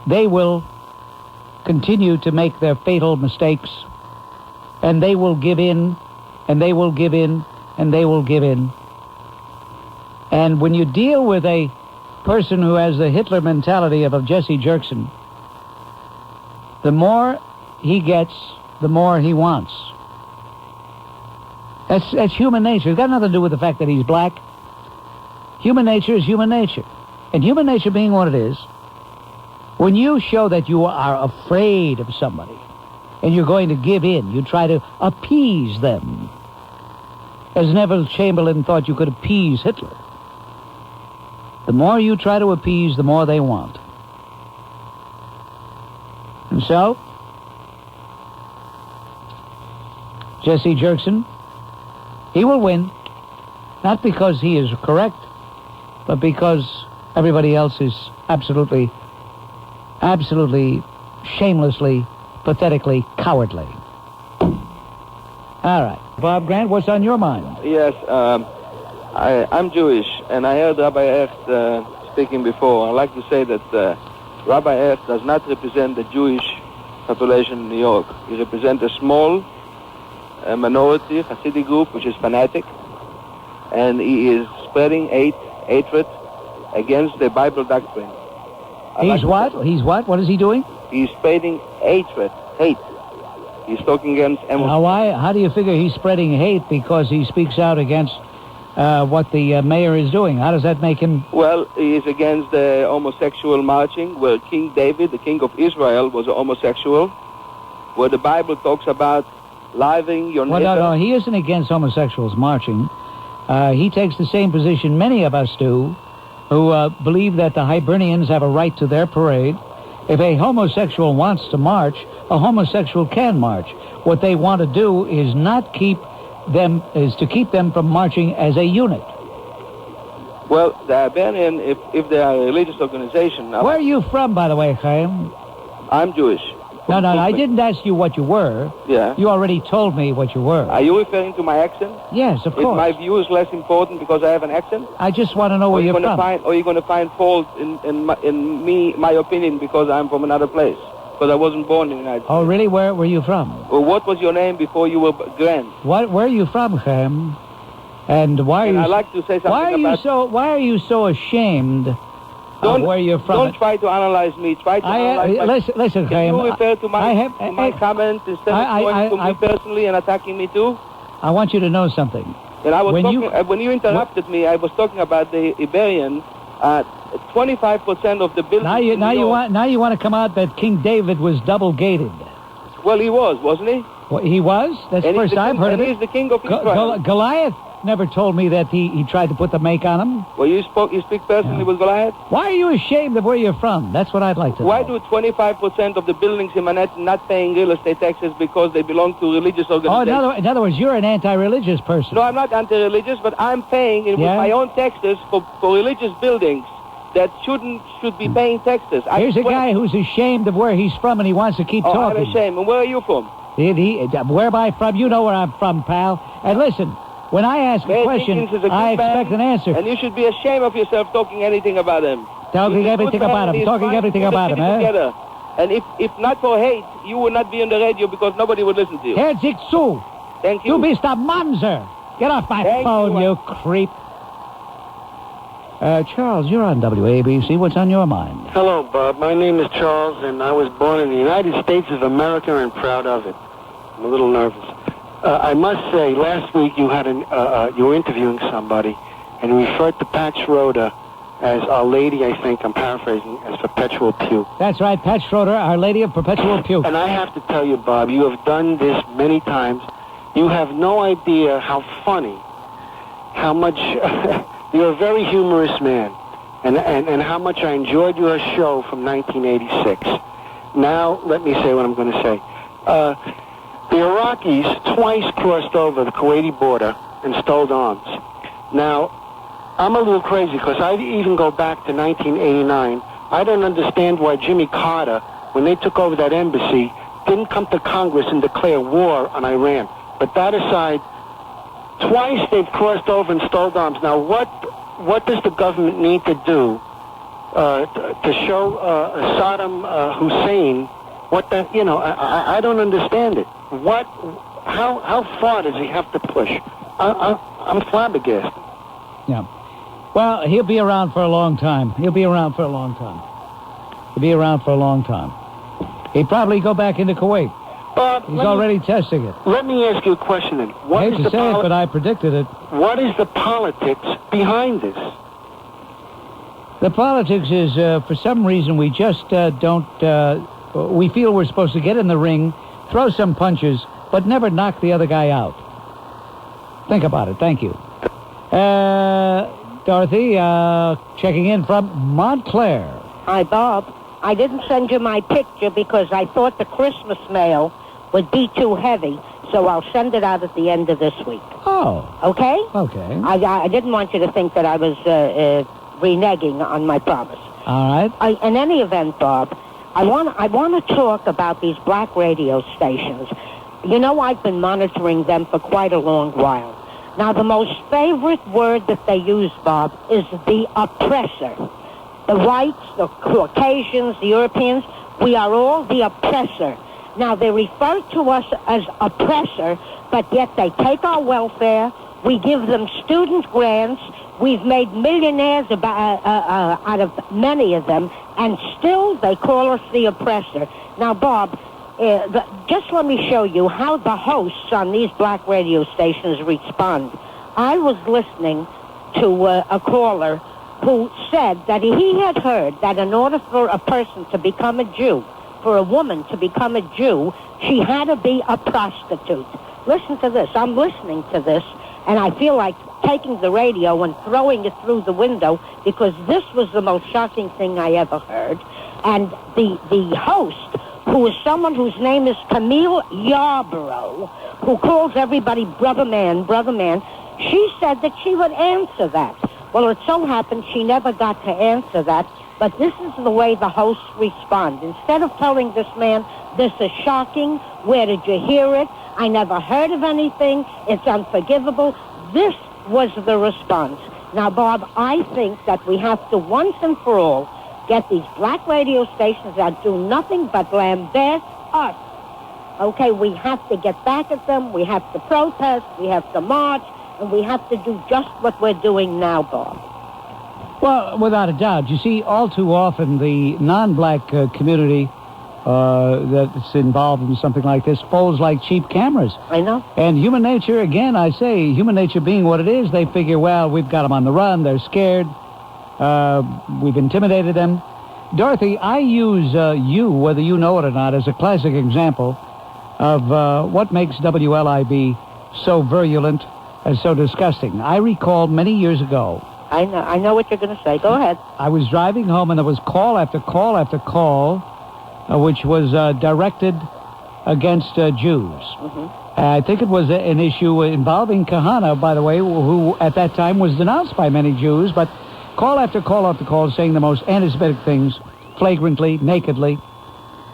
C: they will continue to make their fatal mistakes, and they will give in, and they will give in, and they will give in. And when you deal with a person who has the Hitler mentality of a Jesse Jerkson, the more he gets, the more he wants. That's human nature. It's got nothing to do with the fact that he's black. Human nature is human nature. And human nature being what it is, when you show that you are afraid of somebody and you're going to give in, you try to appease them. As Neville Chamberlain thought you could appease Hitler. The more you try to appease, the more they want. And so, Jesse Jerkson, he will win, not because he is correct, but because everybody else is absolutely, shamelessly, pathetically cowardly. All right. Bob Grant, what's on your mind?
I: Yes, I'm Jewish, and I heard Rabbi Echt speaking before. I'd like to say that Rabbi Echt does not represent the Jewish population in New York. He represents a small minority, Hasidic group, which is fanatic, and he is spreading hatred against the Bible doctrine.
C: He's what? He's what? What is he doing?
I: He's spreading hate. He's talking against...
C: Now, why? How do you figure he's spreading hate because he speaks out against what the mayor is doing? How does that make him...
I: Well, he is against the homosexual marching, where King David, the king of Israel, was a homosexual, where the Bible talks about living your neighbor...
C: Well, no, he isn't against homosexuals marching. He takes the same position many of us do, who believe that the Hibernians have a right to their parade. If a homosexual wants to march, a homosexual can march. What they want to do is to keep them from marching as a unit.
I: Well, the Hibernian, if they are a religious organization...
C: Where are you from, by the way, Chaim?
I: I'm Jewish.
C: No, I didn't ask you what you were.
I: Yeah.
C: You already told me what you were.
I: Are you referring to my accent?
C: Yes, of course.
I: Is my view is less important because I have an accent?
C: I just want to know where you're from.
I: Or you're going to find fault in my opinion, because I'm from another place. Because I wasn't born in the United States.
C: Oh, really? Where were you from?
I: Well, what was your name before you were Grant?
C: Where are you from, Chaim? And why are you...
I: I'd like to say something
C: Why are you so ashamed of where you're from?
I: Don't try to analyze me. Try to analyze
C: Listen, Chaim.
I: Can you refer to my comments instead of going to me personally and attacking me too?
C: I want you to know something.
I: And I was when you interrupted me, I was talking about the Iberian. 25% of the buildings.
C: Now you want to come out that King David was double gated.
I: Well, he was, wasn't he?
C: Well, he was. That's the first I've heard of it.
I: He's the king of Israel.
C: Goliath never told me that he tried to put the make on him.
I: Well, you speak personally with Goliath?
C: Why are you ashamed of where you're from? That's what I'd like to know.
I: Why do 25% of the buildings in Manhattan not paying real estate taxes because they belong to religious organizations?
C: Oh, in other words, you're an anti-religious person.
I: No, I'm not anti-religious, but I'm paying with my own taxes for religious buildings that should be paying taxes.
C: Here's a guy who's ashamed of where he's from, and he wants to keep talking.
I: I'm ashamed. And where are you from?
C: Where am I from? You know where I'm from, pal. And listen, when I ask a question, I expect an answer.
I: And you should be ashamed of yourself talking anything about him.
C: Talking everything about him, eh?
I: Together. And if not for hate, you would not be on the radio because nobody would listen to you.
C: Herr Zixu.
I: Thank you.
C: Du bist a Manser. Get off my phone, you creep. Charles, you're on WABC. What's on your mind?
D: Hello, Bob. My name is Charles, and I was born in the United States of America and proud of it. I'm a little nervous. I must say, last week you had you were interviewing somebody, and you referred to Pat Schroeder as Our Lady, I think, I'm paraphrasing, as Perpetual Puke.
C: That's right, Pat Schroeder, Our Lady of Perpetual Puke.
D: And I have to tell you, Bob, you have done this many times. You have no idea how funny, how much... You're a very humorous man, and how much I enjoyed your show from 1986. Now, let me say what I'm going to say. The Iraqis twice crossed over the Kuwaiti border and stole arms. Now, I'm a little crazy because I even go back to 1989. I don't understand why Jimmy Carter, when they took over that embassy, didn't come to Congress and declare war on Iran. But that aside, twice they've crossed over and stole arms. Now, what does the government need to do to show Saddam Hussein what the, I don't understand it. How far does he have to push? I'm flabbergasted.
C: Yeah. Well, he'll be around for a long time. He'll be around for a long time. He'd probably go back into Kuwait.
D: Bob,
C: he's already testing it.
D: Let me ask you a question then.
C: I hate to say it, but I predicted it.
D: What is the politics behind this?
C: The politics is, for some reason, we just don't... we feel we're supposed to get in the ring, throw some punches, but never knock the other guy out. Think about it. Thank you. Dorothy, checking in from Montclair.
E: Hi, Bob. I didn't send you my picture because I thought the Christmas mail would be too heavy, so I'll send it out at the end of this week.
C: Oh.
E: Okay?
C: Okay.
E: I didn't want you to think that I was reneging on my promise.
C: All right.
E: In any event, Bob, I want to talk about these black radio stations. You know, I've been monitoring them for quite a long while. Now, the most favorite word that they use, Bob, is the oppressor. The whites, the Caucasians, the Europeans, we are all the oppressor. Now, they refer to us as oppressor, but yet they take our welfare. We give them student grants. We've made millionaires out of many of them, and still they call us the oppressor. Now, Bob, just let me show you how the hosts on these black radio stations respond. I was listening to a caller who said that he had heard that in order for a person to become a Jew, for a woman to become a Jew, she had to be a prostitute. Listen to this. I'm listening to this, and I feel like taking the radio and throwing it through the window because this was the most shocking thing I ever heard. And the host, who is someone whose name is Camille Yarborough, who calls everybody brother man, she said that she would answer that. Well, it so happened she never got to answer that, but this is the way the hosts respond. Instead of telling this man, this is shocking, where did you hear it? I never heard of anything, it's unforgivable. This was the response. Now, Bob, I think that we have to once and for all get these black radio stations that do nothing but lambast us. Okay, we have to get back at them, we have to protest, we have to march, and we have to do just what we're doing now, Bob.
C: Well, without a doubt. You see, all too often the non-black community that's involved in something like this folds like cheap cameras.
E: I know.
C: And human nature, again, I say, human nature being what it is, they figure, well, we've got them on the run, they're scared, we've intimidated them. Dorothy, I use you, whether you know it or not, as a classic example of what makes WLIB so virulent and so disgusting. I recall many years ago.
E: I know what you're going to say. Go ahead.
C: I was driving home, and there was call after call after call, which was directed against Jews.
E: Mm-hmm.
C: I think it was an issue involving Kahana, by the way, who at that time was denounced by many Jews, but call after call after call saying the most anti-Semitic things, flagrantly, nakedly.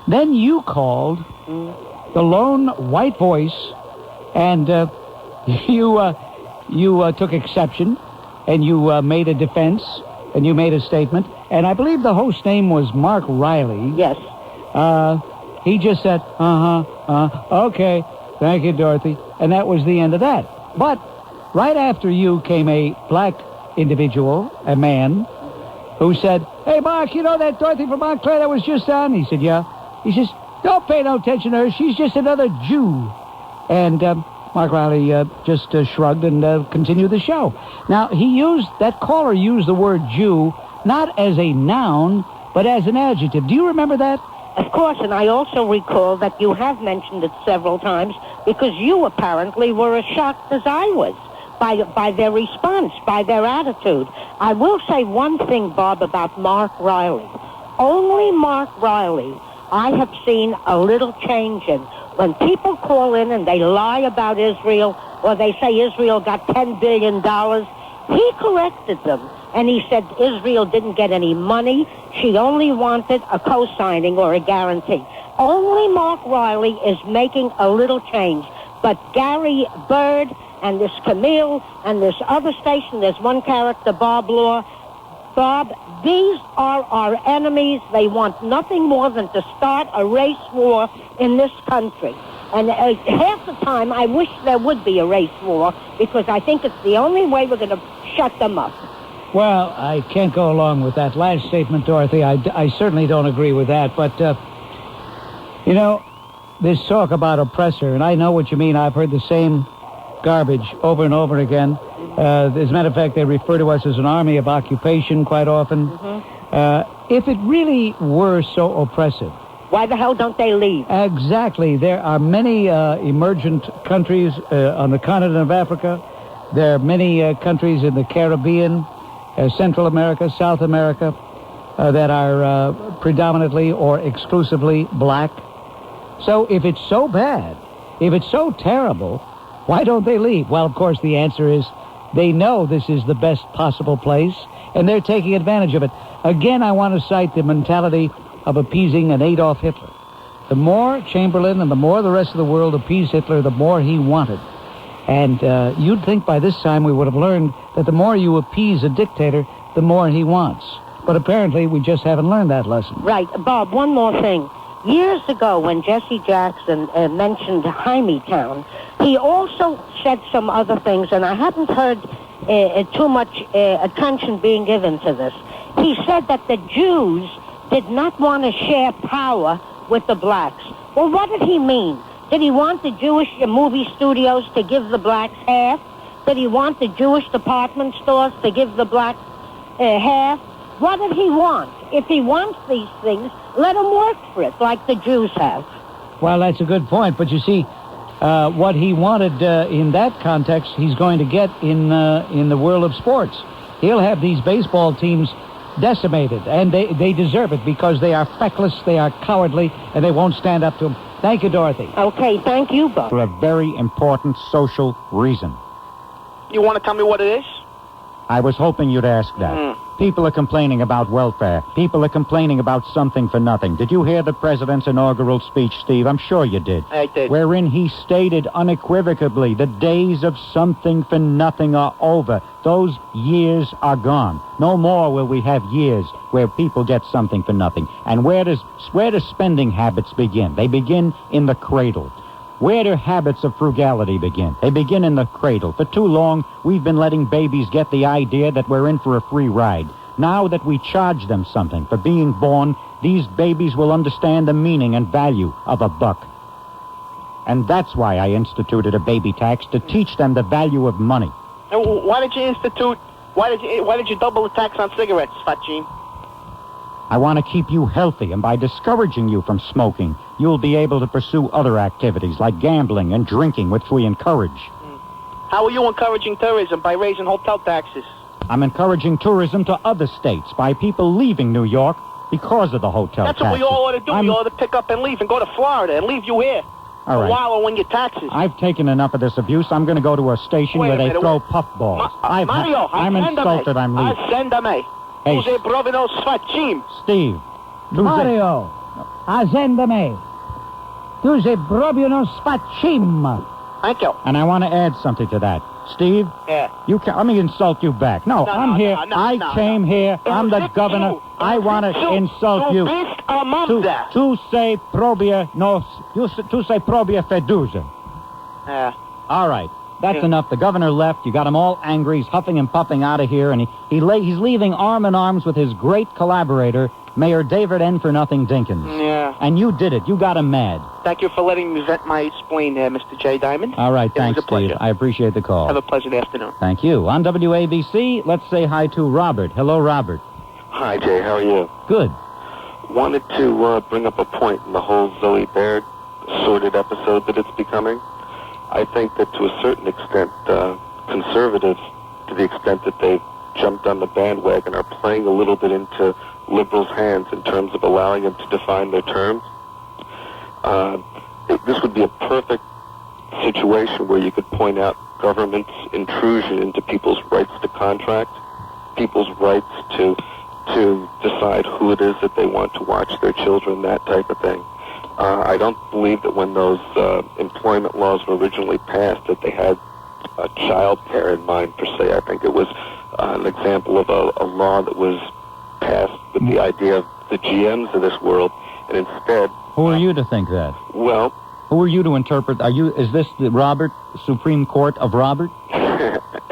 C: Then you called, the lone white voice, and you took exception, and you made a defense, and you made a statement, and I believe the host's name was Mark Riley.
E: Yes.
C: He just said, okay, thank you, Dorothy, and that was the end of that. But right after you came a black individual, a man, who said, "Hey, Mark, you know that Dorothy from Montclair that was just on?" He said, "Yeah." He says, "Don't pay no attention to her. She's just another Jew." And Mark Riley just shrugged and continued the show. Now, that caller used the word Jew not as a noun, but as an adjective. Do you remember that?
E: Of course, and I also recall that you have mentioned it several times because you apparently were as shocked as I was by their response, by their attitude. I will say one thing, Bob, about Mark Riley. Only Mark Riley I have seen a little change in. When people call in and they lie about Israel, or they say Israel got $10 billion, he corrected them. And he said Israel didn't get any money. She only wanted a co-signing or a guarantee. Only Mark Riley is making a little change. But Gary Bird and this Camille and this other station, there's one character, Bob Law. Bob, these are our enemies. They want nothing more than to start a race war in this country. And half the time, I wish there would be a race war because I think it's the only way we're going to shut them up.
C: Well, I can't go along with that last statement, Dorothy. I certainly don't agree with that. But, you know, this talk about oppressor, and I know what you mean. I've heard the same garbage over and over again. As a matter of fact, they refer to us as an army of occupation quite often. Mm-hmm. If it really were so oppressive,
E: why the hell don't they leave?
C: Exactly. There are many emergent countries on the continent of Africa. There are many countries in the Caribbean, Central America, South America, that are predominantly or exclusively black. So if it's so bad, if it's so terrible, why don't they leave? Well, of course, the answer is they know this is the best possible place, and they're taking advantage of it. Again, I want to cite the mentality of appeasing an Adolf Hitler. The more Chamberlain and the more the rest of the world appeased Hitler, the more he wanted. And you'd think by this time we would have learned that the more you appease a dictator, the more he wants. But apparently we just haven't learned that lesson.
E: Right. Bob, one more thing. Years ago, when Jesse Jackson mentioned Hymietown, he also said some other things, and I haven't heard too much attention being given to this. He said that the Jews did not want to share power with the blacks. Well, what did he mean? Did he want the Jewish movie studios to give the blacks half? Did he want the Jewish department stores to give the blacks half? What did he want? If he wants these things, let him work for it like the Jews have.
C: Well, that's a good point. But you see, what he wanted in that context, he's going to get in the world of sports. He'll have these baseball teams decimated, and they deserve it because they are feckless, they are cowardly, and they won't stand up to him. Thank you, Dorothy.
E: Okay, thank you, Bob.
X: For a very important social reason.
G: You want to tell me what it is?
X: I was hoping you'd ask that. People are complaining about welfare. People are complaining about something for nothing. Did you hear the president's inaugural speech, Steve? I'm sure you did.
G: I did.
X: Wherein he stated unequivocally the days of something for nothing are over. Those years are gone. No more will we have years where people get something for nothing. And where does spending habits begin? They begin in the cradle. Where do habits of frugality begin? They begin in the cradle. For too long, we've been letting babies get the idea that we're in for a free ride. Now that we charge them something for being born, these babies will understand the meaning and value of a buck. And that's why I instituted a baby tax, to teach them the value of money.
G: And why did you double the tax on cigarettes, Fat Gene?
X: I want to keep you healthy, and by discouraging you from smoking, you'll be able to pursue other activities like gambling and drinking, which we encourage.
G: How are you encouraging tourism by raising hotel taxes?
X: I'm encouraging tourism to other states by people leaving New York because of the hotel
G: That's
X: taxes.
G: what we all ought to do. We ought to pick up and leave and go to Florida and leave you here.
X: All right.
G: Wallow in your taxes.
X: I've taken enough of this abuse. I'm going to go to a station where they throw puffballs.
G: Mario,
X: I'm insulted. I'm leaving.
G: Ascendame.
X: Hey,
G: Tuze Brovino Svachim.
X: Steve.
C: Mario, azendame. Tuze brobino spachim.
G: Thank you.
X: And I want to add something to that. Steve?
G: Yeah.
X: Let me insult you back. No, I'm here. I came here. I'm the governor. I want to insult you. Tu sei probia no. Tu sei probia fedusa.
G: Yeah.
X: All right. That's
R: Yeah.
X: enough. The governor left. You got him all angry. He's huffing and puffing out of here, and he's leaving arm in arms with his great collaborator, Mayor David N. for Nothing Dinkins.
G: Yeah.
X: And you did it. You got him mad.
G: Thank you for letting me vent my spleen there, Mr. J. Diamond.
X: All right,
G: It
X: thanks,
G: was a pleasure.
X: Steve. I appreciate the call.
G: Have a pleasant afternoon.
X: Thank you. On WABC, let's say hi to Robert. Hello, Robert.
H: Hi, Jay. How are you?
X: Good.
H: Wanted to bring up a point in the whole Zoe Baird sordid episode that it's becoming. I think that to a certain extent, conservatives, to the extent that they've jumped on the bandwagon, are playing a little bit into liberals' hands in terms of allowing them to define their terms. This would be a perfect situation where you could point out government's intrusion into people's rights to contract, people's rights to decide who it is that they want to watch their children, that type of thing. I don't believe that when those employment laws were originally passed that they had child care in mind, per se. I think it was an example of a law that was passed with the idea of the GMs of this world, and instead...
X: Who are you to think that?
H: Well...
X: Who are you to interpret? Is this the Robert, Supreme Court of Robert?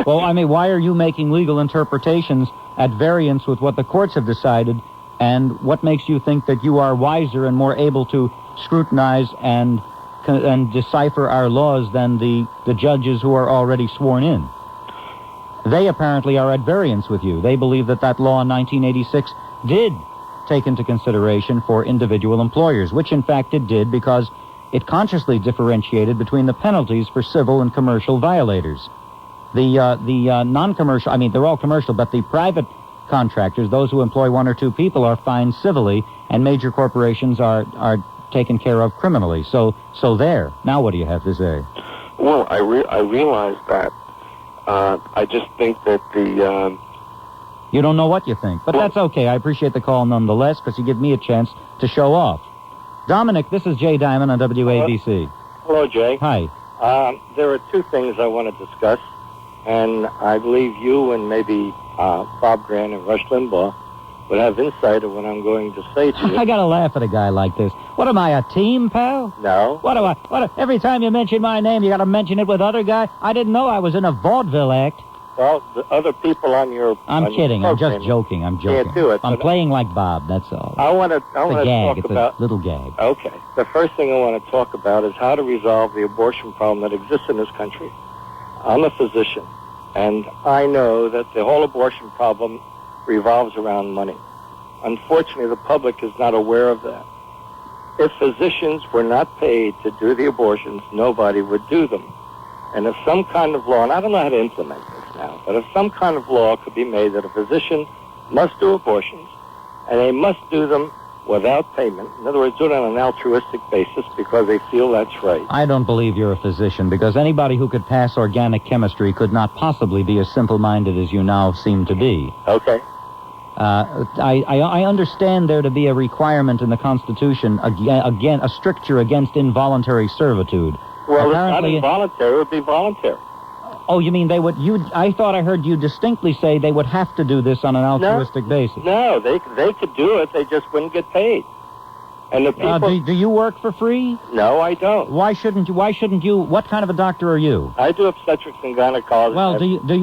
X: Well, I mean, why are you making legal interpretations at variance with what the courts have decided, and what makes you think that you are wiser and more able to scrutinize and decipher our laws than the judges who are already sworn in? They apparently are at variance with you. They believe that law in 1986 did take into consideration for individual employers, which in fact it did, because it consciously differentiated between the penalties for civil and commercial violators. The non-commercial, I mean, they're all commercial, but the private contractors, those who employ one or two people, are fined civilly, and major corporations are taken care of criminally. So there. Now what do you have to say?
H: Well, I realize that. I just think that the...
X: You don't know what you think, but that's okay. I appreciate the call nonetheless, because you give me a chance to show off. Dominic, this is Jay Diamond on WABC.
J: Hello, Jay.
X: Hi.
J: There are two things I want to discuss, and I believe you and maybe Bob Grant and Rush Limbaugh would have insight of what I'm going to say to you.
X: I gotta laugh at a guy like this. What am I, a team, pal?
J: No.
X: Every time you mention my name, you gotta mention it with other guy? I didn't know I was in a vaudeville act.
J: Well, the other people on your...
X: I'm kidding. I'm just joking. I'm joking.
J: Can't do it.
X: I'm playing like Bob, that's all.
J: I want to talk
X: It's
J: about...
X: a little gag.
J: Okay. The first thing I want to talk about is how to resolve the abortion problem that exists in this country. I'm a physician, and I know that the whole abortion problem revolves around money. Unfortunately, the public is not aware of that. If physicians were not paid to do the abortions, nobody would do them. And if some kind of law, and I don't know how to implement this now, but if some kind of law could be made that a physician must do abortions, and they must do them without payment, in other words, do it on an altruistic basis because they feel that's right.
X: I don't believe you're a physician, because anybody who could pass organic chemistry could not possibly be as simple-minded as you now seem to be.
J: Okay.
X: I understand there to be a requirement in the Constitution, again, a stricture against involuntary servitude.
J: Well,
X: Apparently,
J: it's not involuntary. It would be voluntary.
X: Oh, you mean they would... I thought I heard you distinctly say they would have to do this on an altruistic basis.
J: No, they could do it. They just wouldn't get paid. And the people...
X: Do you work for free?
J: No, I don't.
X: Why shouldn't you? What kind of a doctor are you?
J: I do obstetrics and gynecology.
X: Well,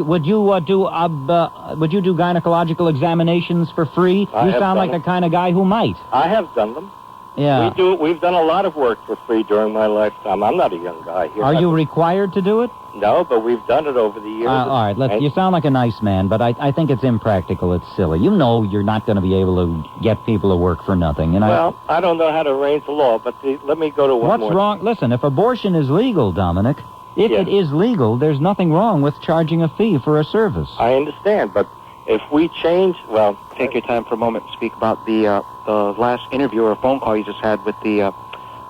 X: would you do gynecological examinations for free? You sound like the kind of guy who might.
J: I have done them.
X: Yeah.
J: We've done a lot of work for free during my lifetime. I'm not a young guy here.
X: Are you required to do it?
J: No, but we've done it over the years.
X: All right, you sound like a nice man, but I think it's impractical. It's silly. You know you're not going to be able to get people to work for nothing.
J: Well, I don't know how to arrange the law, but let me go to one more.
X: What's wrong? Listen, if abortion is legal, Dominic, if it is legal, there's nothing wrong with charging a fee for a service.
J: I understand, but if we change, well...
K: Take your time for a moment and speak about the last interview or phone call you just had with the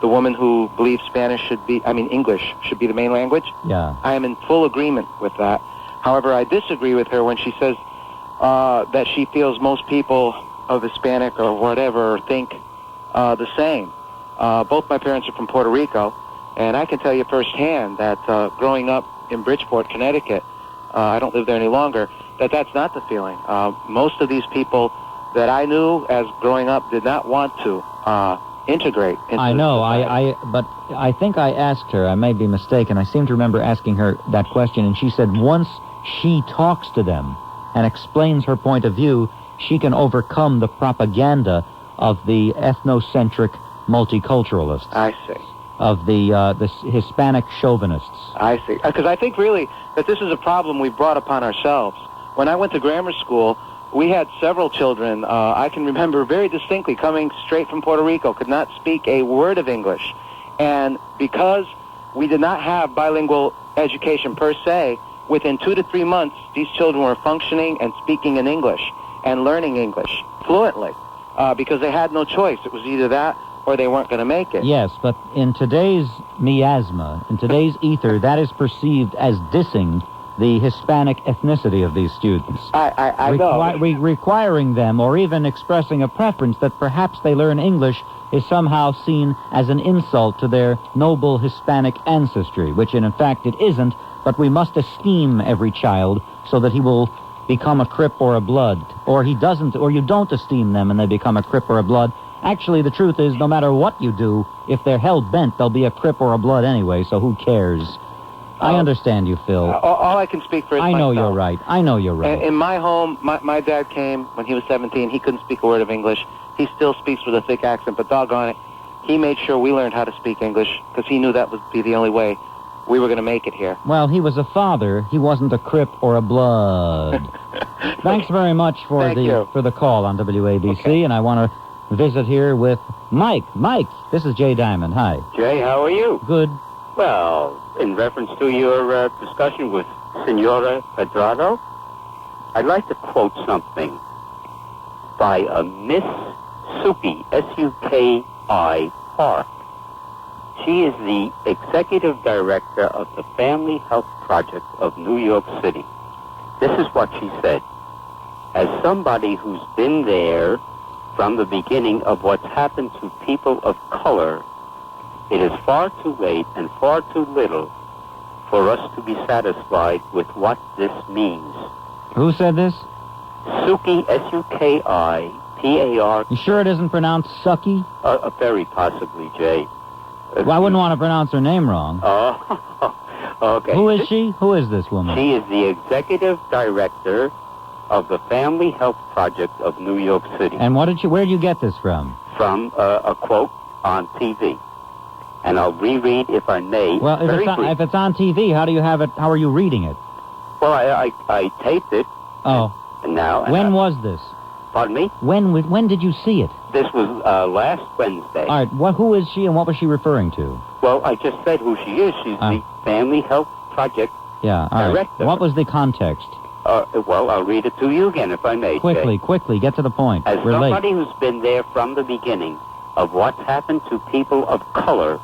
K: woman who believes English should be the main language.
X: Yeah.
K: I am in full agreement with that. However, I disagree with her when she says that she feels most people of Hispanic or whatever think the same. Both my parents are from Puerto Rico, and I can tell you firsthand that growing up in Bridgeport, Connecticut, I don't live there any longer, that's not the feeling. Most of these people that I knew as growing up did not want to integrate into
X: I know.
K: society.
X: But I think I asked her. I may be mistaken. I seem to remember asking her that question, and she said once she talks to them and explains her point of view, she can overcome the propaganda of the ethnocentric multiculturalists.
K: I see.
X: Of the Hispanic chauvinists.
K: I see. Because I think really that this is a problem we brought upon ourselves. When I went to grammar school, we had several children, I can remember very distinctly, coming straight from Puerto Rico, could not speak a word of English. And because we did not have bilingual education per se, within 2 to 3 months, these children were functioning and speaking in English and learning English fluently because they had no choice. It was either that or they weren't going to make it.
X: Yes, but in today's miasma, in today's ether, that is perceived as dissing the Hispanic ethnicity of these students.
K: I know.
X: Requiring them, or even expressing a preference that perhaps they learn English, is somehow seen as an insult to their noble Hispanic ancestry, which in fact it isn't, but we must esteem every child so that he will become a Crip or a Blood. Or he doesn't, or you don't esteem them and they become a Crip or a Blood. Actually, the truth is, no matter what you do, if they're hell-bent, they'll be a Crip or a Blood anyway, so who cares? I understand you, Phil.
K: All I can speak for is
X: I know
K: myself.
X: you're right. I know you're right.
K: In my home, my dad came when he was 17. He couldn't speak a word of English. He still speaks with a thick accent, but doggone it, he made sure we learned how to speak English because he knew that would be the only way we were going to make it here.
X: Well, he was a father. He wasn't a Crip or a Blood. Thanks very much for the call on WABC,
L: Okay.
X: and I want to visit here with Mike. Mike, this is Jay Diamond. Hi.
L: Jay, how are you?
X: Good.
L: Well, in reference to your discussion with Senora Pedrado, I'd like to quote something by a Miss Suki, S-U-K-I, Park. She is the executive director of the Family Health Project of New York City. This is what she said. As somebody who's been there from the beginning of what's happened to people of color, it is far too late and far too little for us to be satisfied with what this means.
X: Who said this?
L: Suki, S-U-K-I, P-A-R.
X: You sure it isn't pronounced Sucky?
L: Very possibly, Jay.
X: Well, I wouldn't want to pronounce her name wrong.
L: Oh, okay.
X: Who is she? Who is this woman?
L: She is the executive director of the Family Health Project of New York City.
X: And where did you get this from?
L: From a quote on TV. And I'll reread, if I may.
X: Well, if it's on TV, how do you have it? How are you reading it?
L: Well, I taped it.
X: Oh.
L: Now.
X: When was this?
L: Pardon me?
X: When did you see it?
L: This was last Wednesday.
X: All right. Who is she, and what was she referring to?
L: Well, I just said who she is. She's the Family Health Project
X: director.
L: Right.
X: What was the context?
L: Well, I'll read it to you again, if I may.
X: Quickly, get to the point.
L: As
X: We're
L: somebody
X: late.
L: who's been there from the beginning of what's happened to people of color,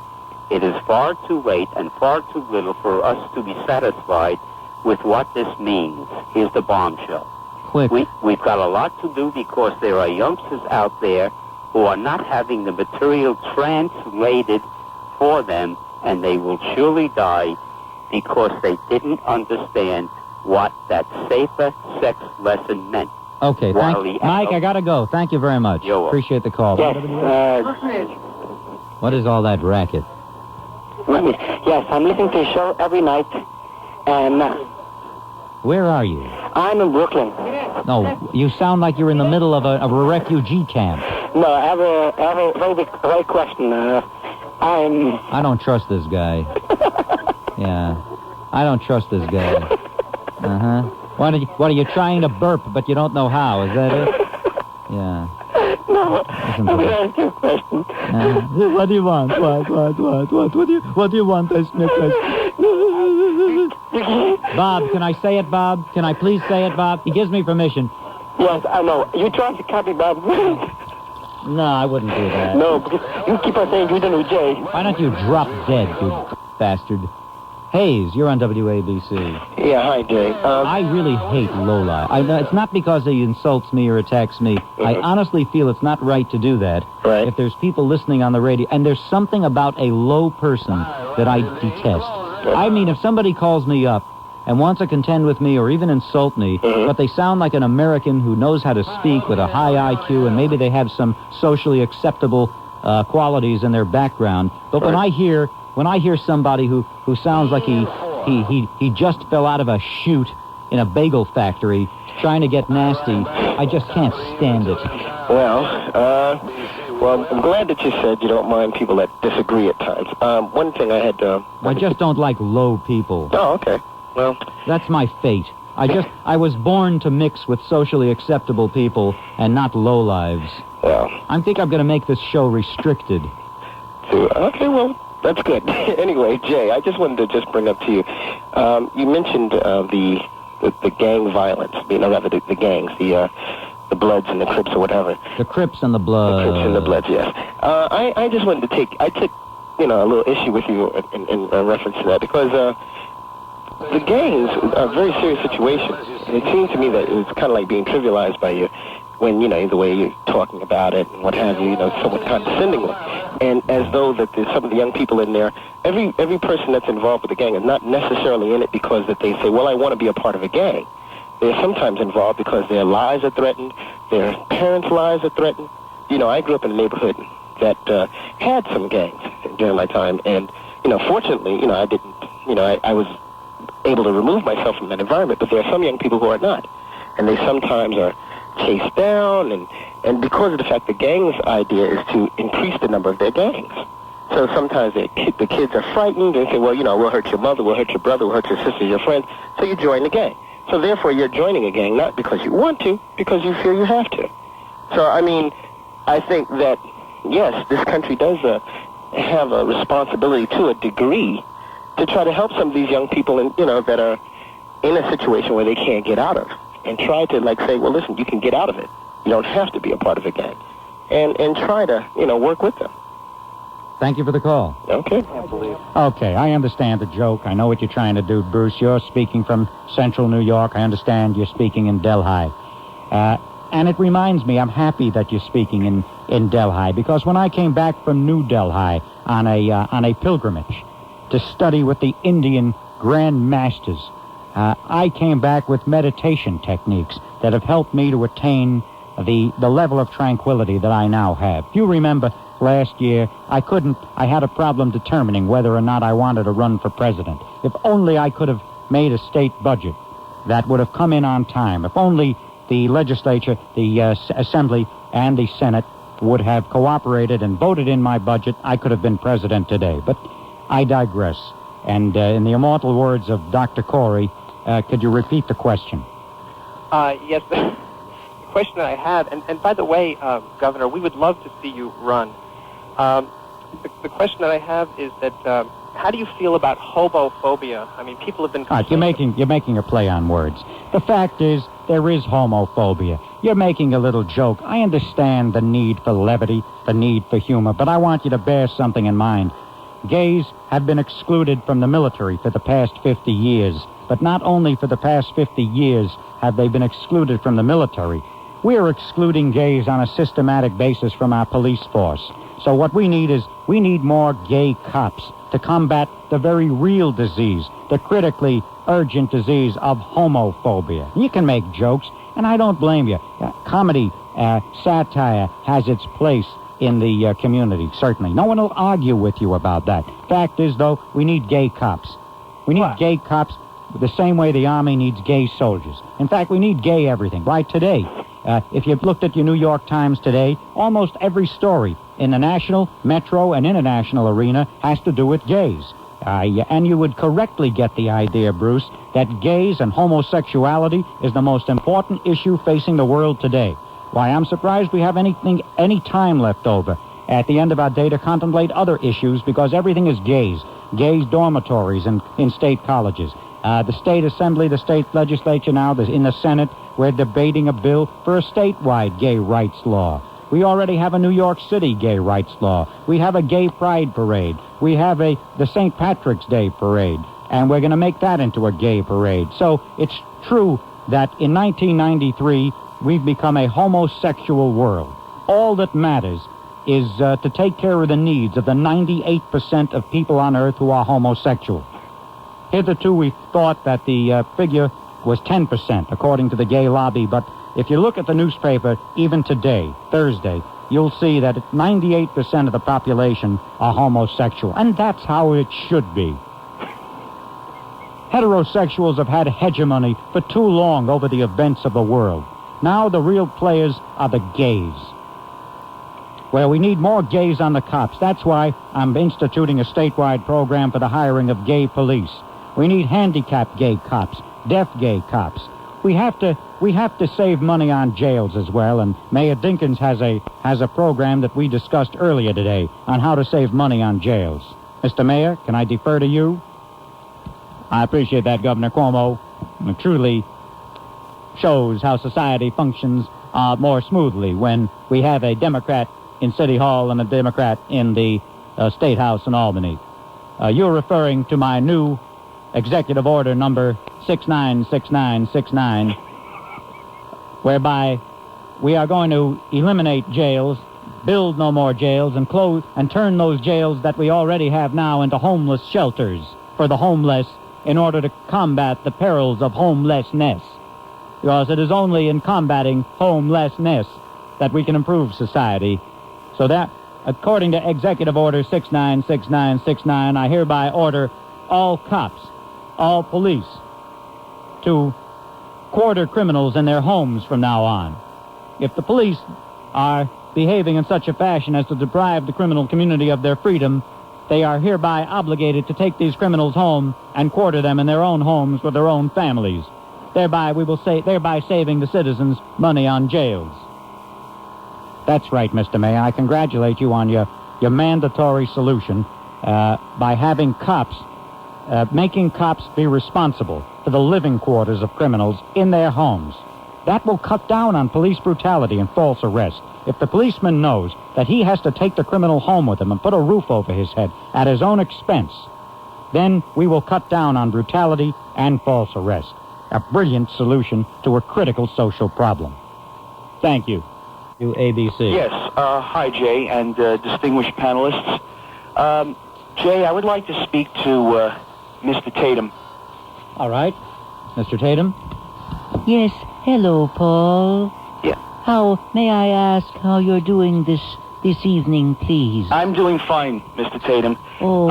L: it is far too late and far too little for us to be satisfied with what this means. Here's the bombshell.
X: Quick.
L: We've got a lot to do because there are youngsters out there who are not having the material translated for them, and they will surely die because they didn't understand what that safer sex lesson meant.
X: Okay, Mike, I gotta go. Thank you very much. Appreciate the call. What is all that racket?
G: Yes, I'm listening to your show every night, and
X: Where are you?
G: I'm in Brooklyn.
X: No, you sound like you're in the middle of a refugee camp.
G: No, I have a very question.
X: I don't trust this guy. Yeah, I don't trust this guy. Uh-huh. What are you trying to burp, but you don't know how? Is that it? Yeah.
G: No, I'm going to ask you a question.
X: What do you want? What do you want, this Nicholas? Bob, can I say it, Bob? Can I please say it, Bob? He gives me permission.
G: Yes, I know. You trying to copy Bob?
X: No, I wouldn't do that.
G: No, because you keep on saying you're done with Jay.
X: Why don't you drop dead, you bastard? Hayes, you're on WABC.
G: Yeah, hi, Jay.
X: I really hate Lola. It's not because he insults me or attacks me. I honestly feel it's not right to do that.
G: Right.
X: If there's people listening on the radio, and there's something about a low person that I detest. I mean, if somebody calls me up and wants to contend with me or even insult me, but they sound like an American who knows how to speak with a high IQ, and maybe they have some socially acceptable qualities in their background. But when I hear somebody who sounds like he just fell out of a chute in a bagel factory trying to get nasty, I just can't stand it.
A: Well, I'm glad that you said you don't mind people that disagree at times. One thing I had
X: I just don't like low people.
A: Oh, okay. Well,
X: that's my fate. I was born to mix with socially acceptable people and not lowlives.
A: Well,
X: I think I'm going to make this show restricted.
A: Okay, well, that's good. Anyway, Jay, I just wanted to just bring up to you. You mentioned the gang violence, rather the gangs, the Bloods and the Crips or whatever.
X: The Crips and the Bloods.
A: The Crips and the Bloods, yes. I just wanted to I took a little issue with you in reference to that because the gangs are very serious situations. And it seemed to me that it was kind of like being trivialized by you when, the way you're talking about it and what have you, somewhat condescendingly. And as though that there's some of the young people in there, every person that's involved with the gang is not necessarily in it because that they say, well, I want to be a part of a gang. They're sometimes involved because their lives are threatened, their parents' lives are threatened. I grew up in a neighborhood that had some gangs during my time, and, fortunately, I didn't, I was able to remove myself from that environment, but there are some young people who are not, and they sometimes are chased down, and because of the fact the gangs' idea is to increase the number of their gangs. So sometimes the kids are frightened and say, well, we'll hurt your mother, we'll hurt your brother, we'll hurt your sister, your friend, so you join the gang. So therefore you're joining a gang not because you want to, because you feel you have to. So, I think that, yes, this country does have a responsibility to a degree to try to help some of these young people that are in a situation where they can't get out of, and try to say, well, listen, you can get out of it. You don't have to be a part of a gang, and try to work with them.
X: Thank you for the call.
A: Okay.
X: Okay, I understand the joke. I know what you're trying to do, Bruce. You're speaking from central New York. I understand you're speaking in Delhi. And it reminds me, I'm happy that you're speaking in Delhi, because when I came back from New Delhi on a pilgrimage to study with the Indian Grand Masters, I came back with meditation techniques that have helped me to attain the level of tranquility that I now have. You remember last year, I had a problem determining whether or not I wanted to run for president. If only I could have made a state budget that would have come in on time. If only the legislature, the Assembly, and the Senate would have cooperated and voted in my budget, I could have been president today. But I digress. And in the immortal words of Dr. Corey, could you repeat the question?
M: Yes, the question that I had, and by the way, Governor, we would love to see you run. The question that I have is that how do you feel about homophobia? People have been...
X: All right, you're making a play on words. The fact is, there is homophobia. You're making a little joke. I understand the need for levity, the need for humor, but I want you to bear something in mind. Gays have been excluded from the military for the past 50 years, but not only for the past 50 years have they been excluded from the military. We are excluding gays on a systematic basis from our police force. So what we need more gay cops to combat the very real disease, the critically urgent disease of homophobia. You can make jokes, and I don't blame you. Comedy, satire has its place in the community, certainly. No one will argue with you about that. Fact is, though, we need gay cops. We need gay cops the same way the Army needs gay soldiers. In fact, we need gay everything. Right today, if you've looked at your New York Times today, almost every story in the national, metro, and international arena has to do with gays. And you would correctly get the idea, Bruce, that gays and homosexuality is the most important issue facing the world today. Why, I'm surprised we have any time left over at the end of our day to contemplate other issues, because everything is gays. Gays dormitories in state colleges. The state assembly, the state legislature now, in the Senate, we're debating a bill for a statewide gay rights law. We already have a New York City gay rights law. We have a gay pride parade. We have the St. Patrick's Day parade. And we're going to make that into a gay parade. So it's true that in 1993, we've become a homosexual world. All that matters is to take care of the needs of the 98% of people on Earth who are homosexual. Hitherto, we thought that the figure was 10%, according to the gay lobby, but if you look at the newspaper, even today, Thursday, you'll see that 98% of the population are homosexual, and that's how it should be. Heterosexuals have had hegemony for too long over the events of the world. Now the real players are the gays. Well, we need more gays on the cops. That's why I'm instituting a statewide program for the hiring of gay police. We need handicapped gay cops, deaf gay cops. We have to save money on jails as well, and Mayor Dinkins has a program that we discussed earlier today on how to save money on jails. Mr. Mayor, can I defer to you? I appreciate that, Governor Cuomo. It truly shows how society functions more smoothly when we have a Democrat in City Hall and a Democrat in the State House in Albany. You're referring to my new executive order number 696969, whereby we are going to eliminate jails, build no more jails, and close and turn those jails that we already have now into homeless shelters for the homeless in order to combat the perils of homelessness. Because it is only in combating homelessness that we can improve society. So that, according to Executive Order 696969, I hereby order all cops, all police, to quarter criminals in their homes from now on. If the police are behaving in such a fashion as to deprive the criminal community of their freedom, they are hereby obligated to take these criminals home and quarter them in their own homes with their own families. Thereby saving the citizens money on jails. That's right, Mr. Mayor. I congratulate you on your mandatory solution by having cops, making cops be responsible for the living quarters of criminals in their homes. That will cut down on police brutality and false arrest. If the policeman knows that he has to take the criminal home with him and put a roof over his head at his own expense, then we will cut down on brutality and false arrest. A brilliant solution to a critical social problem. Thank you. WABC.
K: Yes. Hi, Jay, and distinguished panelists. Jay, I would like to speak to Mr. Tatum.
X: All right. Mr. Tatum?
N: Yes. Hello, Paul.
K: Yeah.
N: How, may I ask how you're doing this evening, please?
K: I'm doing fine, Mr. Tatum.
N: Oh,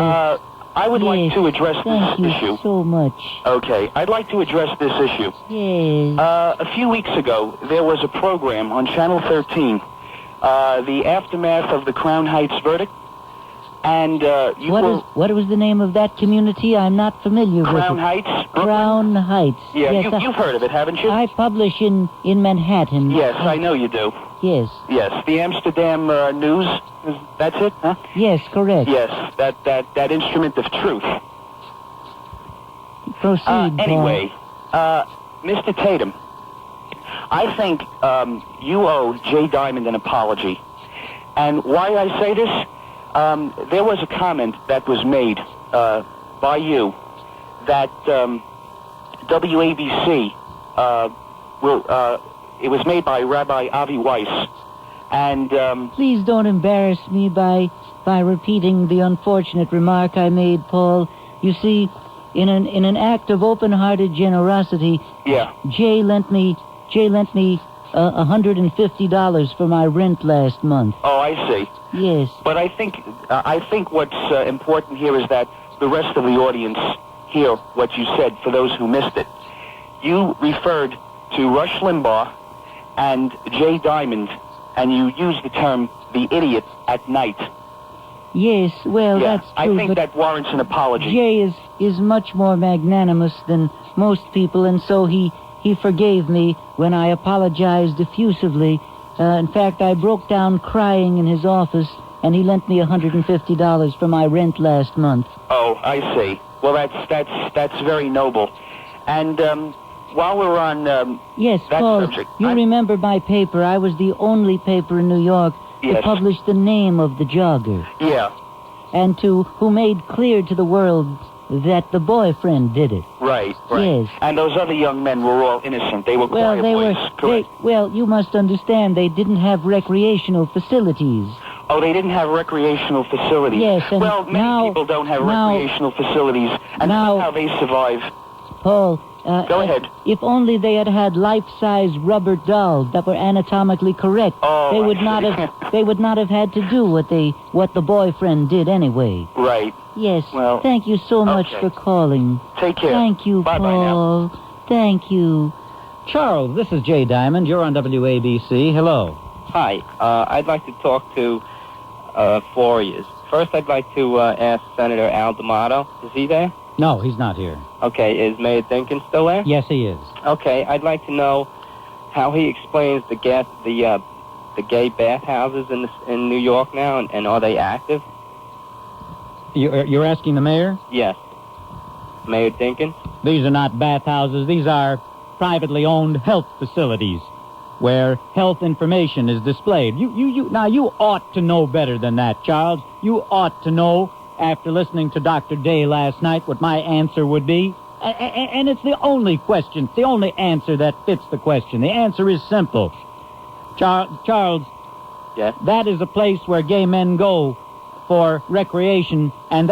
K: I would like to address this issue.
N: Thank you so much.
K: Okay, I'd like to address this issue.
N: Yes.
K: A few weeks ago, there was a program on Channel 13, the aftermath of the Crown Heights verdict, and
N: what was the name of that community? I'm not familiar with it.
K: Crown Heights?
N: Crown Heights.
K: Yeah,
N: yes,
K: you've heard of it, haven't you?
N: I publish in Manhattan.
K: Yes, I know you do.
N: Yes.
K: Yes, the Amsterdam News, that's it, huh?
N: Yes, correct.
K: Yes, that instrument of truth.
N: Proceed,
K: anyway, Mr. Tatum, I think you owe Jay Diamond an apology. And why I say this, there was a comment that was made by you that WABC it was made by Rabbi Avi Weiss, and
N: please don't embarrass me by repeating the unfortunate remark I made, Paul. You see, in an act of open-hearted generosity,
K: yeah,
N: Jay lent me $150 for my rent last month.
K: Oh, I see.
N: Yes.
K: But I think what's important here is that the rest of the audience hear what you said. For those who missed it, you referred to Rush Limbaugh and Jay Diamond, and you used the term "the idiot at night."
N: Yes, well,
K: yeah,
N: that's true.
K: I think that warrants an apology.
N: Jay is much more magnanimous than most people, and so he forgave me when I apologized effusively. In fact, I broke down crying in his office, and he lent me $150 for my rent last month.
K: Oh, I see. Well, that's very noble. And while we're on
N: yes,
K: that
N: Paul,
K: subject,
N: you remember my paper. I was the only paper in New York to publish the name of the jogger.
K: Yeah.
N: And who made clear to the world that the boyfriend did it.
K: Right.
N: Yes.
K: And those other young men were all innocent. They were quiet boys. Correct.
N: You must understand they didn't have recreational facilities.
K: Oh, they didn't have recreational facilities.
N: Yes, and
K: well, many people don't have recreational facilities, and somehow they survive.
N: Paul,
L: Go ahead.
N: If only they had had life-size rubber dolls that were anatomically correct,
L: Oh,
N: they would
L: I
N: not
L: see.
N: have. They would not have had to do what the boyfriend did anyway.
L: Right.
N: Yes.
L: Well,
N: thank you so much
L: okay.
N: for calling.
L: Take care.
N: Thank you,
L: Bye-bye
N: Paul. Thank you.
C: Charles, this is Jay Diamond. You're on WABC. Hello.
M: Hi. I'd like to talk to Floria's. First, I'd like to ask Senator Al D'Amato. Is he there?
C: No, he's not here.
M: Okay. Is Mayor Dinkins still there?
C: Yes, he is.
M: Okay. I'd like to know how he explains the gay bathhouses in New York now, and are they active?
C: You're asking the mayor?
M: Yes. Mayor Dinkins?
C: These are not bathhouses. These are privately owned health facilities where health information is displayed. Now, you ought to know better than that, Charles. You ought to know, after listening to Dr. Day last night, what my answer would be. And it's the only question, it's the only answer that fits the question. The answer is simple. Charles,
M: yes?
C: That is a place where gay men go for recreation, and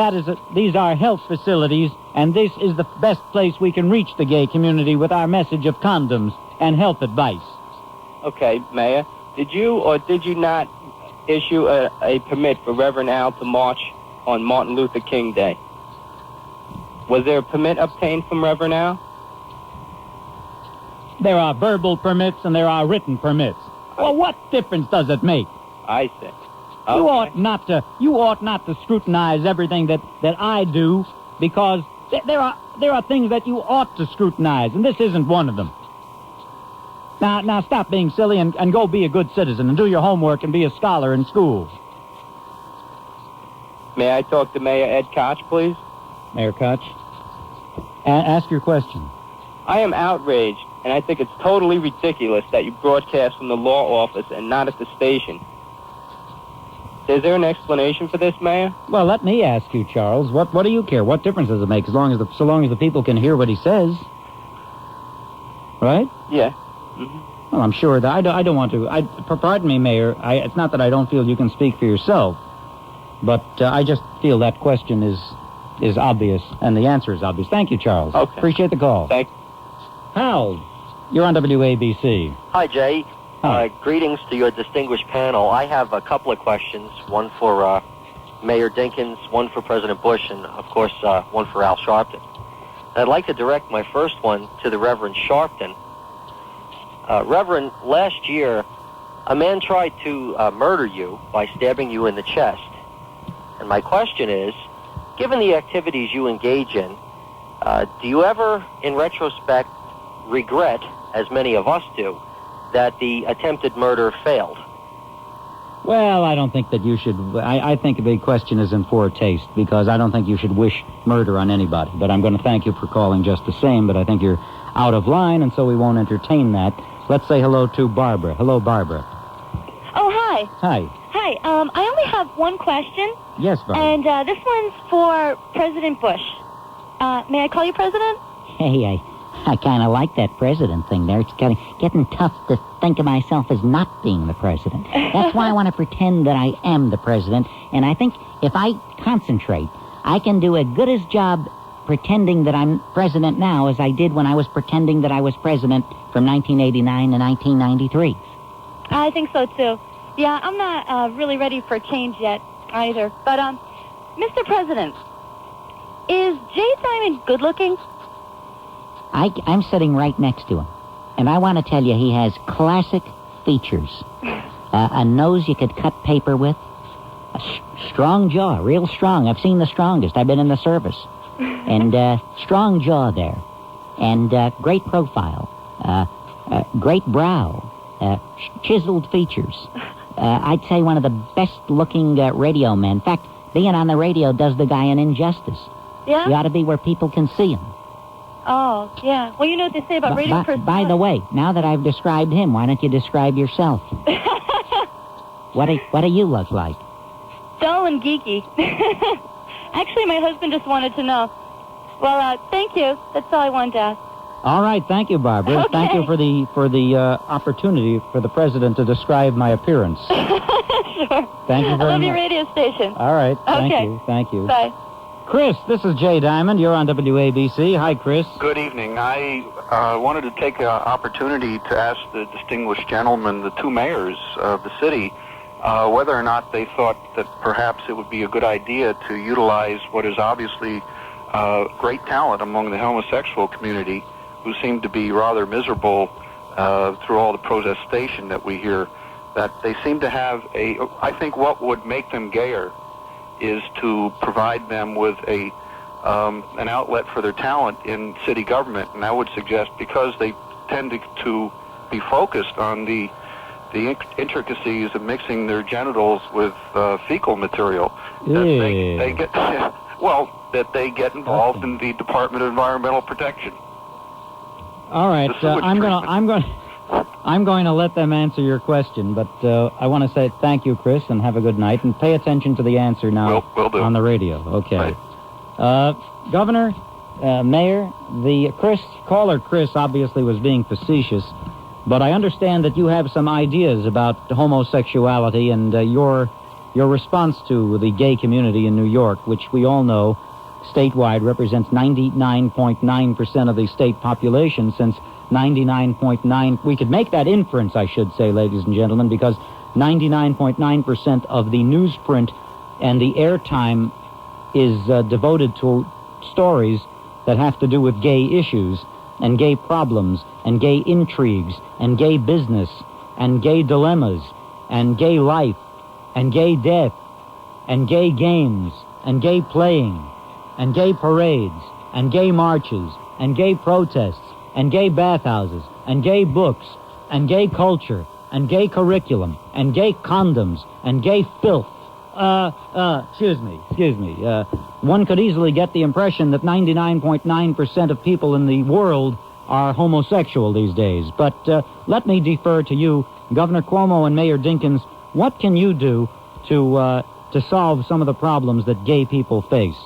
C: these are health facilities, and this is the best place we can reach the gay community with our message of condoms and health advice.
M: Okay, Mayor. Did you or did you not issue a permit for Reverend Al to march on Martin Luther King Day? Was there a permit obtained from Reverend Al?
C: There are verbal permits and there are written permits. Well, what difference does it make?
M: I see. Okay.
C: You ought not to scrutinize everything that I do, because there are things that you ought to scrutinize, and this isn't one of them. Now stop being silly and go be a good citizen and do your homework and be a scholar in school.
M: May I talk to Mayor Ed Koch, please?
C: Mayor Koch, ask your question.
M: I am outraged, and I think it's totally ridiculous that you broadcast from the law office and not at the station. Is there an explanation for this, Mayor?
C: Well, let me ask you, Charles. What do you care? What difference does it make so long as the people can hear what he says? Right?
M: Yeah.
C: Mm-hmm. Well, I'm sure that I don't want to. Pardon me, Mayor. It's not that I don't feel you can speak for yourself, but I just feel that question is obvious, and the answer is obvious. Thank you, Charles.
M: Okay.
C: Appreciate the call.
M: Thank you.
C: Hal, you're on WABC.
O: Hi, Jay.
C: Hi.
O: Greetings to your distinguished panel. I have a couple of questions, one for Mayor Dinkins, one for President Bush, and, of course, one for Al Sharpton. I'd like to direct my first one to the Reverend Sharpton. Reverend, last year, a man tried to murder you by stabbing you in the chest. And my question is, given the activities you engage in, do you ever, in retrospect, regret, as many of us do, that the attempted murder failed?
C: Well, I don't think that you should. I think the question is in poor taste, because I don't think you should wish murder on anybody. But I'm going to thank you for calling just the same, but I think you're out of line, and so we won't entertain that. Let's say hello to Barbara. Hello, Barbara.
P: Oh, hi.
C: Hi.
P: Hi. I only have one question.
C: Yes, Barbara.
P: And this one's for President Bush. May I call you President?
N: Hey, I kind of like that president thing there. It's getting tough to think of myself as not being the president. That's why I want to pretend that I am the president. And I think if I concentrate, I can do as good a job pretending that I'm president now as I did when I was pretending that I was president from 1989 to 1993.
P: I think so, too. Yeah, I'm not really ready for change yet either. But, Mr. President, is Jay Diamond good-looking?
N: I'm sitting right next to him, and I want to tell you he has classic features. A nose you could cut paper with, a strong jaw, real strong. I've seen the strongest. I've been in the service. And strong jaw there, and great profile, great brow, chiseled features. I'd say one of the best-looking radio men. In fact, being on the radio does the guy an injustice.
P: Yeah?
N: You ought to be where people can see him.
P: Oh, yeah. Well, you know what they say about radio personalities.
N: By the way, now that I've described him, why don't you describe yourself? What do you look like?
P: Dull and geeky. Actually, my husband just wanted to know. Well, thank you. That's all I wanted to ask.
C: All right, thank you, Barbara.
P: Okay.
C: Thank you for the opportunity for the president to describe my appearance.
P: Sure.
C: Thank you very
P: I love
C: much.
P: your radio station.
C: All right,
P: Okay.
C: thank you.
P: Bye.
C: Chris, this is Jay Diamond. You're on WABC. Hi, Chris.
F: Good evening. I wanted to take an opportunity to ask the distinguished gentleman, the two mayors of the city, whether or not they thought that perhaps it would be a good idea to utilize what is obviously great talent among the homosexual community, who seem to be rather miserable through all the protestation that we hear, that they seem to have I think what would make them gayer is to provide them with an outlet for their talent in city government. And I would suggest, because they tend to be focused on the intricacies of mixing their genitals with fecal material, that they get that they get involved in the Department of Environmental Protection.
C: All right, I'm going to let them answer your question, but I want to say thank you, Chris, and have a good night, and pay attention to the answer now
F: will do.
C: On the radio. Okay. Governor, Mayor, the caller Chris obviously was being facetious, but I understand that you have some ideas about homosexuality and your response to the gay community in New York, which we all know statewide represents 99.9% of the state population, since 99.9, we could make that inference, I should say, ladies and gentlemen, because 99.9% of the newsprint and the airtime is devoted to stories that have to do with gay issues and gay problems and gay intrigues and gay business and gay dilemmas and gay life and gay death and gay games and gay playing and gay parades and gay marches and gay protests and gay bathhouses, and gay books, and gay culture, and gay curriculum, and gay condoms, and gay filth. Excuse me. One could easily get the impression that 99.9% of people in the world are homosexual these days. But let me defer to you, Governor Cuomo and Mayor Dinkins. What can you do to solve some of the problems that gay people face?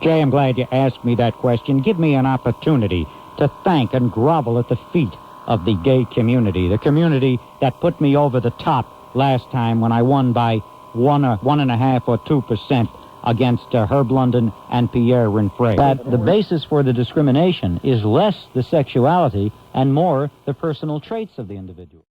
C: Jay, I'm glad you asked me that question. Give me an opportunity to thank and grovel at the feet of the gay community, the community that put me over the top last time when I won by 1.5 or 2% against Herb London and Pierre Renfray. That the basis for the discrimination is less the sexuality and more the personal traits of the individual.